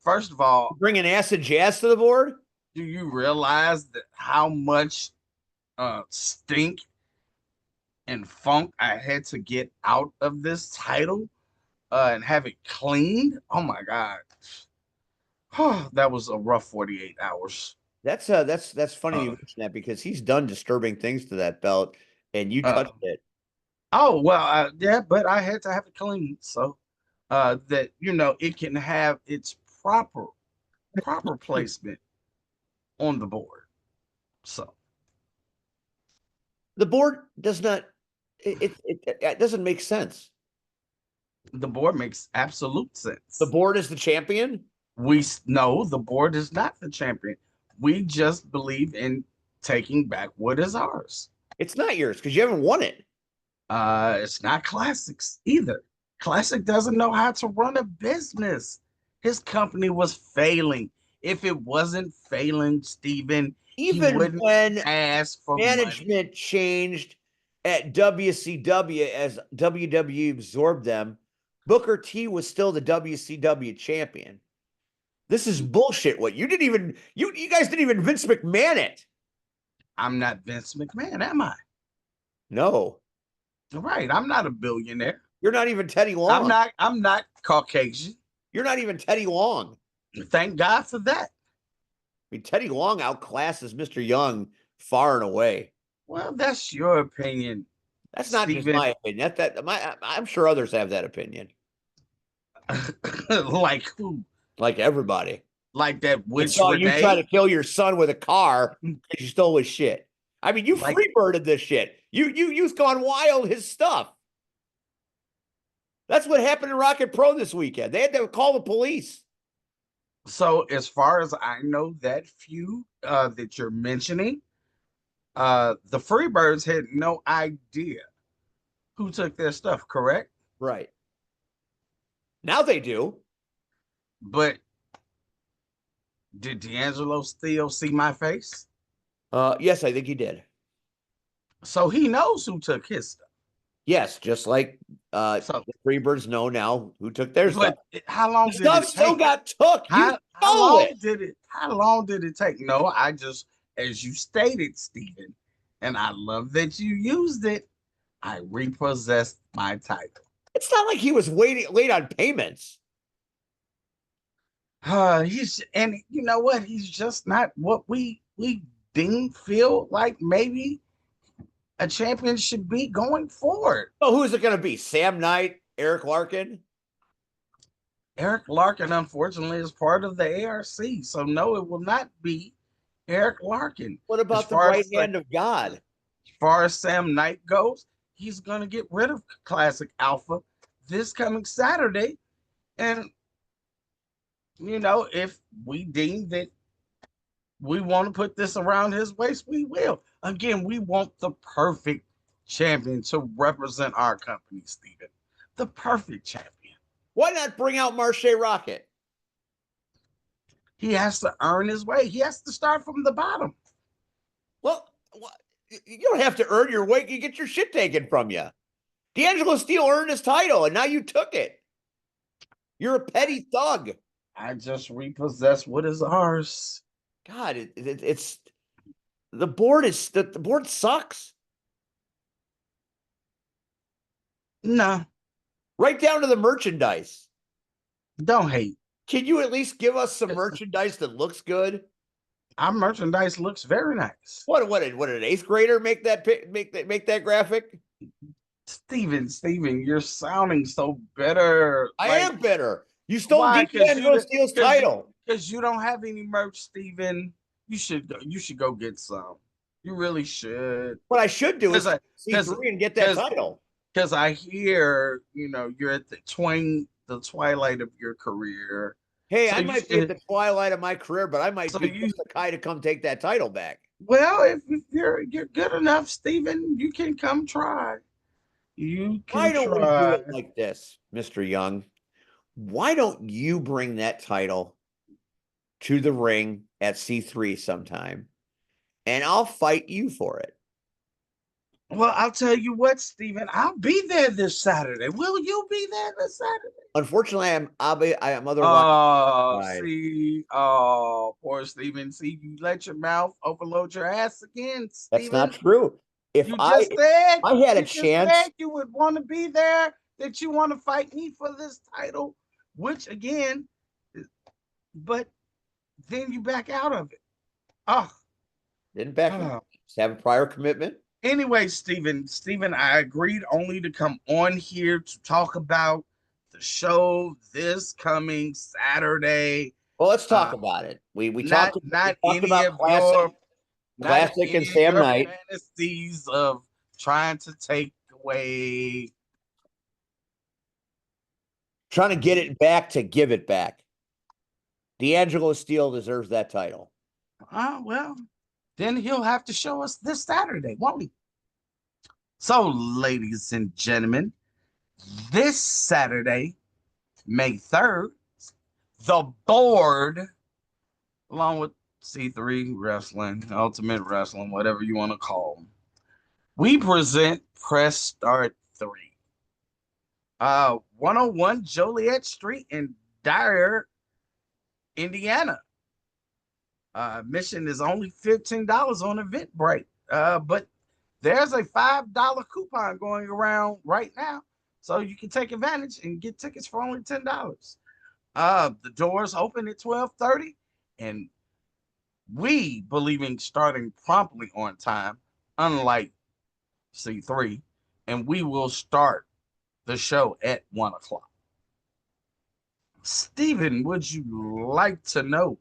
First of all, bring an acid jazz to the board. do you realize that how much stink and funk I had to get out of this title and have it cleaned. Oh my God. That was a rough 48 hours. That's funny you Uh, mention that because he's done disturbing things to that belt, and you uh, touched it. oh, well, yeah, but I had to have it cleaned so that, it can have its proper placement on the board. So The board does not. It doesn't make sense. the board makes absolute The sense. board is the champion. No, the board is not the champion. We just believe in taking back what is ours. It's not yours because you haven't won it. It's not Classic's either. Classic doesn't know how to run a business. His company was failing. If it wasn't failing, Steven, he Even wouldn't when ask for money. management changed at WCW as WWE absorbed them, Booker T was still the WCW champion. This is bullshit. What you didn't even you guys didn't even Vince McMahon it. I'm not Vince McMahon, am I? No, Right. I'm not a billionaire. you're not even Teddy Long. I'm not Caucasian. You're not even Teddy Long. Thank God for that. I mean, Teddy Long outclasses Mr. Young far and away. Well, that's your opinion. That's not just Steven. my opinion. I'm sure others have that opinion. Like who? Like everybody. Like that I witch saw you Renee? try to kill your son with a car because you stole his shit. I mean, you Like- freebirded this shit. You've gone wild his stuff. That's what happened in Rocket Pro this weekend. They had to call the police. So as far as I know, that few that you're mentioning, the Freebirds had no idea who took their stuff, correct? Right. Now they do. But did D'Angelo still see my face? Yes, I think he did. So he knows who took his stuff. Yes, just like So, the Freebirds know now who took their stuff. but how long The did it stuff still take? got took. You stole it. How long did it take? No, I just, as you stated, Stephen, and I love that you used it. I repossessed my title. It's not like he was waiting late on payments. And you know what? He's just not what we feel like maybe a champion should be going forward. Oh, who is it going to be? Sam Knight, Eric Larkin? Eric Larkin, unfortunately, is part of the ARC, so no, it will not be Eric Larkin. What about As the far right as, hand of God? As far as Sam Knight goes, he's going to get rid of Classic Alpha this coming Saturday. And, if we deem that we want to put this around his waist, we will. Again, we want the perfect champion to represent our company, Stephen. The perfect champion. Why not bring out Marche Rocket? He has to earn his way. He has to start from the bottom. Well, you don't have to earn your way. You get your shit taken from you. D'Angelo Steele earned his title, and now you took it. You're a petty thug. I just repossess what is ours. God, it's the board sucks. No, Right down to the merchandise. don't hate. Can you at least give us some merchandise that looks good? Our merchandise looks very nice. What did an eighth grader make that graphic? Steven, you're sounding so bitter. I am bitter. You stole Why? D'Angelo Steele's title. Because you don't have any merch, Steven. You should go get some. You really should. What I should do is C3 and get that title. Because I hear, you're at the twilight of your career. Hey, So I might be at the twilight of my career, but I might be the guy to come take that title back. Well, if you're good enough, Steven, you can come try. You can Why don't we try. do it like this, Mr. Young? Why don't you bring that title to the ring at C3 sometime, and I'll fight you for it? Well, I'll tell you what, Stephen, I'll be there this Saturday. Will you be there this Saturday? Unfortunately, I am otherwise. Oh, Right. see, oh, poor Stephen. See, you let your mouth overload your ass again, That's not Stephen. true. If You I just said I had a you just chance, said you would want to be there, that you want to fight me for this title, which again, but then you back out of it. Oh, didn't back oh. out. Just have a prior commitment. Anyway, Stephen, I agreed only to come on here to talk about the show this coming Saturday. Well, let's talk Uh, about it. We not talked not any about of your not classic and any of Sam your Knight. fantasies of trying to take away. Trying to get it back to give it back. D'Angelo Steele deserves that title. Well, then he'll have to show us this Saturday, won't he? So, ladies and gentlemen, this Saturday, May 3rd, the board, along with C3 Wrestling, Ultimate Wrestling, whatever you want to call them, we present Press Start 3. 101 Joliet Street in Dyer, Indiana. Admission is only $15 on Eventbrite. But there's a $5 coupon going around right now. So you can take advantage and get tickets for only $10. The doors open at 12:30, and we believe in starting promptly on time, unlike C3, and we will start the show at 1 o'clock. Stephen, would you like to know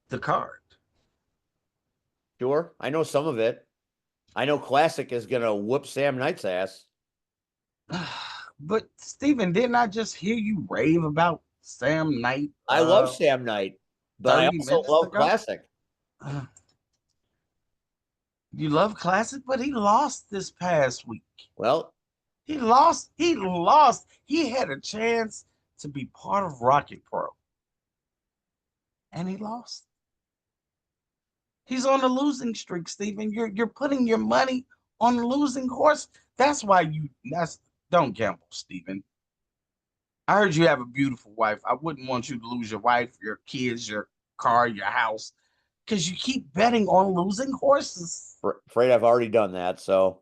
the card? Sure. I know some of it. I know Classic is going to whoop Sam Knight's ass. But Stephen, didn't I just hear you rave about Sam Knight? I love Sam Knight, but I 30 also minutes love ago? Classic. You love Classic, but he lost this past week. Well, He lost. He lost. He had a chance to be part of Rocket Pro, and he lost. He's on a losing streak, Stephen. You're putting your money on a losing horse. That's why don't gamble, Stephen. I heard you have a beautiful wife. I wouldn't want you to lose your wife, your kids, your car, your house, because you keep betting on losing horses. afraid I've already done that. So,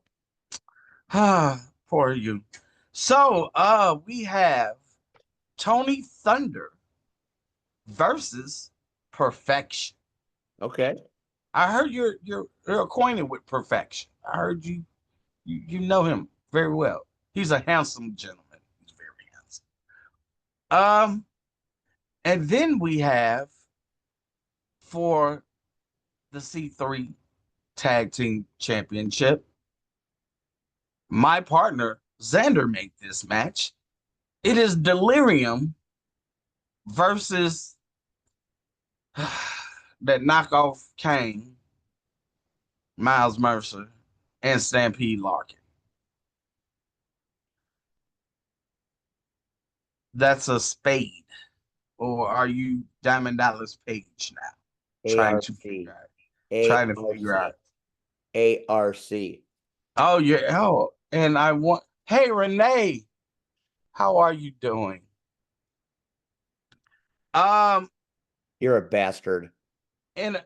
Poor you. So, we have Tony Thunder versus Perfection. okay. I heard you're acquainted with Perfection. I heard you know him very well. He's a handsome gentleman. He's very handsome. And then we have for the C3 Tag Team Championship, my partner Xander made this match. It is Delirium versus that knockoff Kane, Miles Mercer, and Stampede Larkin. That's a spade. Or are you Diamond Dallas Page now? Trying to figure out. ARC. Oh, yeah. Oh, and I want. Hey, Renee, how are you doing? You're a bastard. And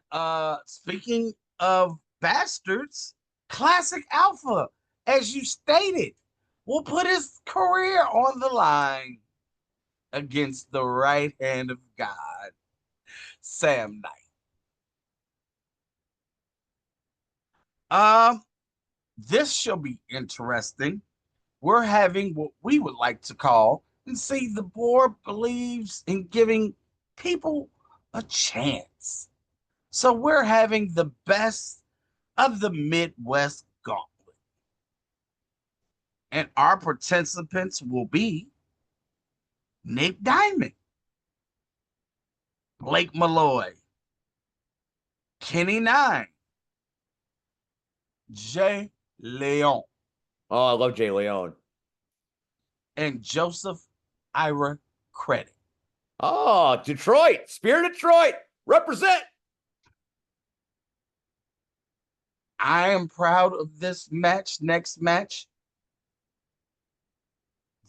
speaking of bastards, Classic Alpha, as you stated, will put his career on the line against the right hand of God, Sam Knight. This shall be interesting. We're having what we would like to call, and see, the board believes in giving people a chance. So we're having the best of the Midwest Gauntlet. And our participants will be Nick Diamond, Blake Malloy, Kenny Nine, Jay Leon, Oh, I love Jay Leone. and Joseph Ira Credit. Oh, Detroit. Spirit of Detroit. Represent. I am proud of this match. Next match,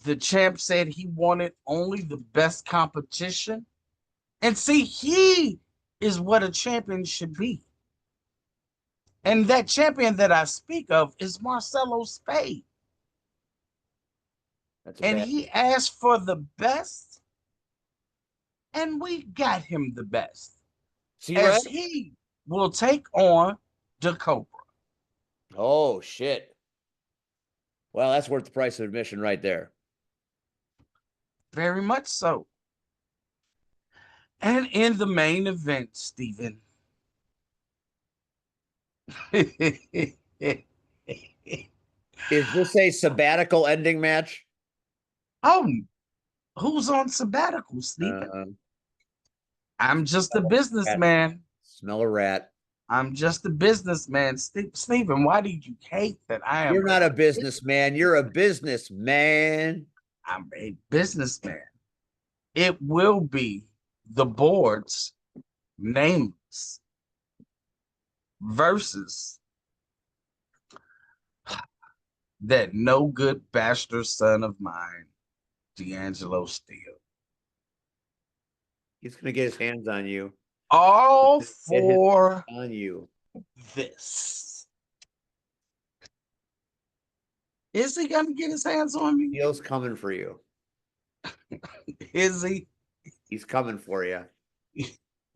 the champ said he wanted only the best competition. And see, he is what a champion should be. And that champion that I speak of is Marcelo Spade. That's a And bad. he asked for the best, and we got him the best. See, Red? As he will take on the Cobra. Oh shit. Well, that's worth the price of admission right there. Very much so. And in the main event, Stephen. Is this a sabbatical ending match? Oh, who's on sabbatical, Stephen? I'm just a businessman. Smell a rat. I'm just a businessman. Stephen, why do you hate that I am? You're not a businessman. You're a businessman. I'm a businessman. It will be the board's nameless versus that no good bastard son of mine, D'Angelo Steele. He's gonna get his hands on you. All for On you. this. Is he gonna get his hands on me? Steele's coming for you. Is he? He's coming for you.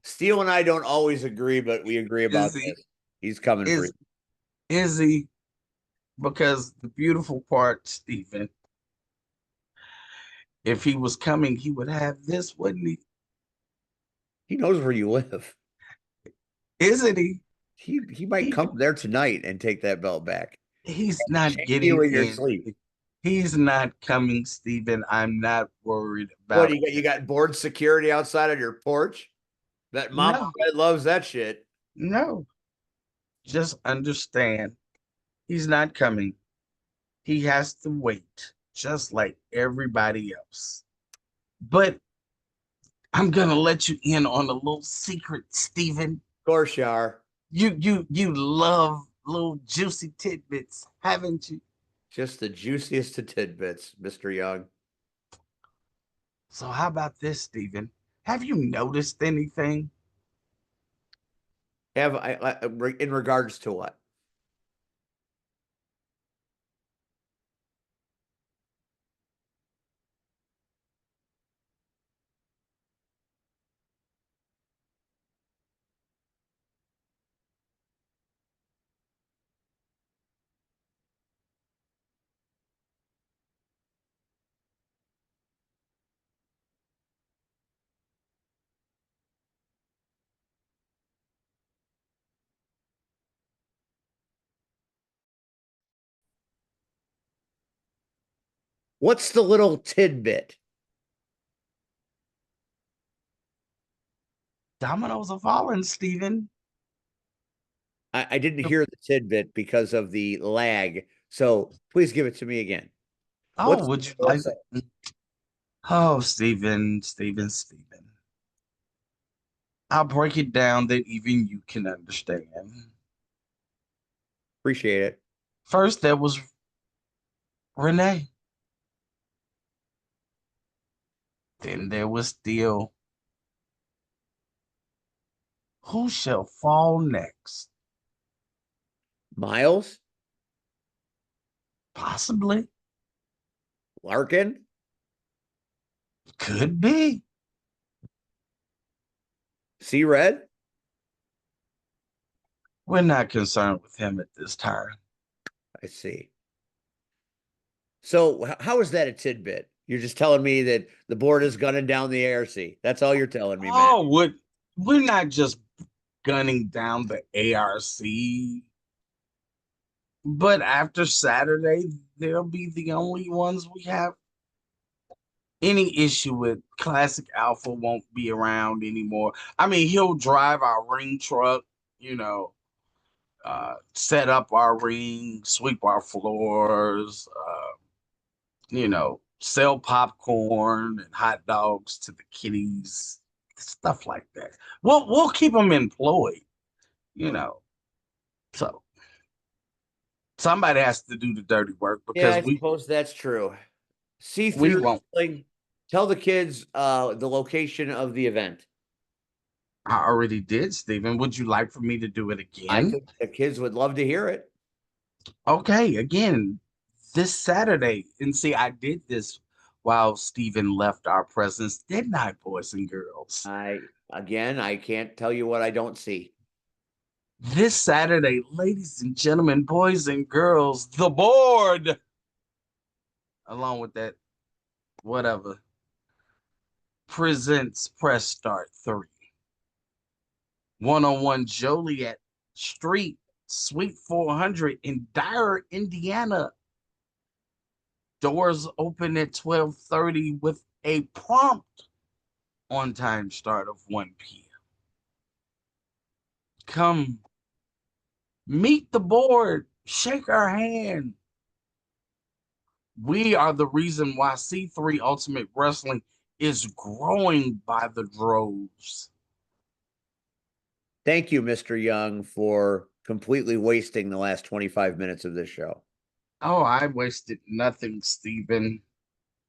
Steele and I don't always agree, but we agree about Is he? this. He's coming for you. Is he? Because the beautiful part, Stephen, if he was coming, he would have this, wouldn't he? He knows where you live. Isn't he? He might come there tonight and take that belt back. He's not Shame getting you in your in. sleep. He's not coming, Stephen. I'm not worried about What you got board security outside of your porch? That mom No. loves that shit. No. Just understand. He's not coming. He has to wait, just like everybody else. But I'm gonna let you in on a little secret, Stephen. Of course you are. You love little juicy tidbits, haven't you? Just the juiciest of tidbits, Mr. Young. So how about this, Stephen? Have you noticed anything? Have I in regards to what? What's the little tidbit? Dominoes are falling, Stephen. I didn't hear the tidbit because of the lag. So please give it to me again. Oh, would you like it? Oh, Stephen. I'll break it down that even you can understand. Appreciate it. First, there was Renee. Then there was Steele. Who shall fall next? Miles? Possibly. Larkin? Could be. See Red? We're not concerned with him at this time. I see. So how is that a tidbit? You're just telling me that the board is gunning down the ARC. That's all you're telling me, man. Oh, we're not just gunning down the ARC. But after Saturday, they'll be the only ones we have any issue with. Classic Alpha won't be around anymore. I mean, he'll drive our ring truck, set up our ring, sweep our floors, sell popcorn and hot dogs to the kiddies, stuff like that. We'll keep them employed, So Somebody has to do the dirty work Yeah, because I suppose that's true. See we through won't. wrestling. Tell the kids the location of the event. I already did, Stephen. Would you like for me to do it I again? think the kids would love to hear it. Okay, again, this Saturday. And see, I did this while Stephen left our presence, didn't I, boys and girls? I can't tell you what I don't see. This Saturday, ladies and gentlemen, boys and girls, the board, along with that, whatever, presents Press Start 3. One-on-one Joliet Street, Suite 400 in Dyer, Indiana. Doors open at 12:30 with a prompt on-time start of 1 p.m. Come meet the board, shake our hand. We are the reason why C3 Ultimate Wrestling is growing by the droves. Thank you, Mr. Young, for completely wasting the last 25 minutes of this show. Oh, I wasted nothing, Stephen.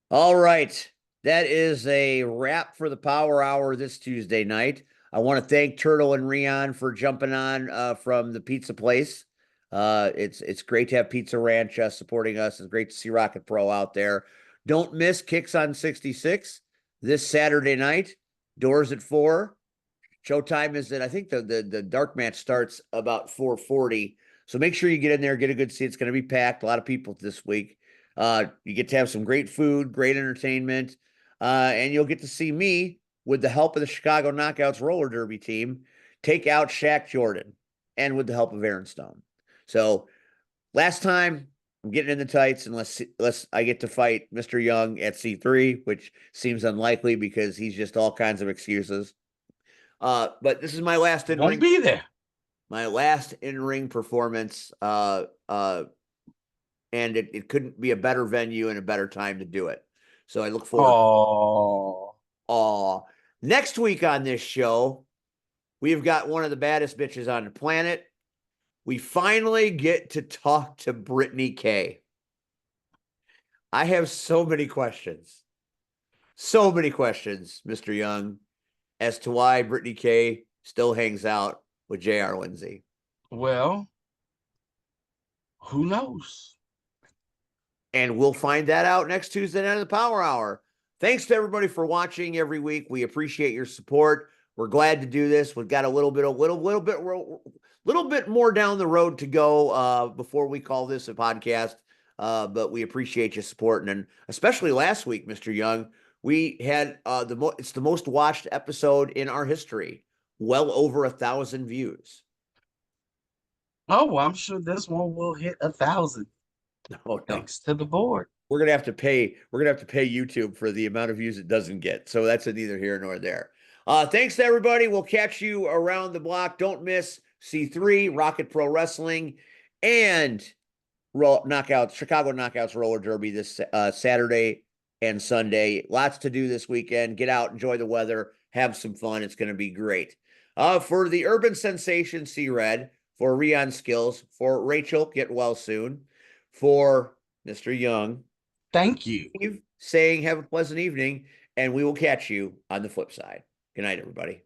All right. That is a wrap for the Power Hour this Tuesday night. I want to thank Turtle and Rion for jumping on from the pizza place. It's great to have Pizza Ranch supporting us. It's great to see Rocket Pro out there. Don't miss Kicks on 66 this Saturday night. Doors at 4. Showtime is I think the dark match starts about 4:40. So make sure you get in there, get a good seat. It's going to be packed. A lot of people this week. You get to have some great food, great entertainment, and you'll get to see me with the help of the Chicago Knockouts roller derby team take out Shaq Jordan, and with the help of Aaron Stone. So last time I'm getting in the tights unless I get to fight Mr. Young at C3, which seems unlikely because he's just all kinds of excuses. But this is my last in Won't ring. be there. My last in ring performance. And it couldn't be a better venue and a better time to do it. So I look forward. Next week on this show, we've got one of the baddest bitches on the planet. We finally get to talk to Brittany K. I have so many questions, Mr. Young, as to why Brittany K still hangs out with J.R. Lindsay. Well, who knows? And we'll find that out next Tuesday night of the Power Hour. Thanks to everybody for watching every week. We appreciate your support. We're glad to do this. We've got a little bit more down the road to go before we call this a podcast. But we appreciate your support, and especially last week, Mr. Young, we had it's the most watched episode in our history, well over 1,000 views. Oh, well, I'm sure this one will hit 1,000. Oh, no. Thanks to the board. We're gonna have to pay YouTube for the amount of views it doesn't get. So that's neither here nor there. Thanks to everybody. We'll catch you around the block. Don't miss C3, Rocket Pro Wrestling, and Chicago Knockouts Roller Derby this Saturday and Sunday. Lots to do this weekend. Get out, enjoy the weather, have some fun. It's going to be great. For the Urban Sensation C-Red, for Rion Skills, for Rachel, get well soon, for Mr. Young, thank you. Steve, saying have a pleasant evening, and we will catch you on the flip side. Good night, everybody.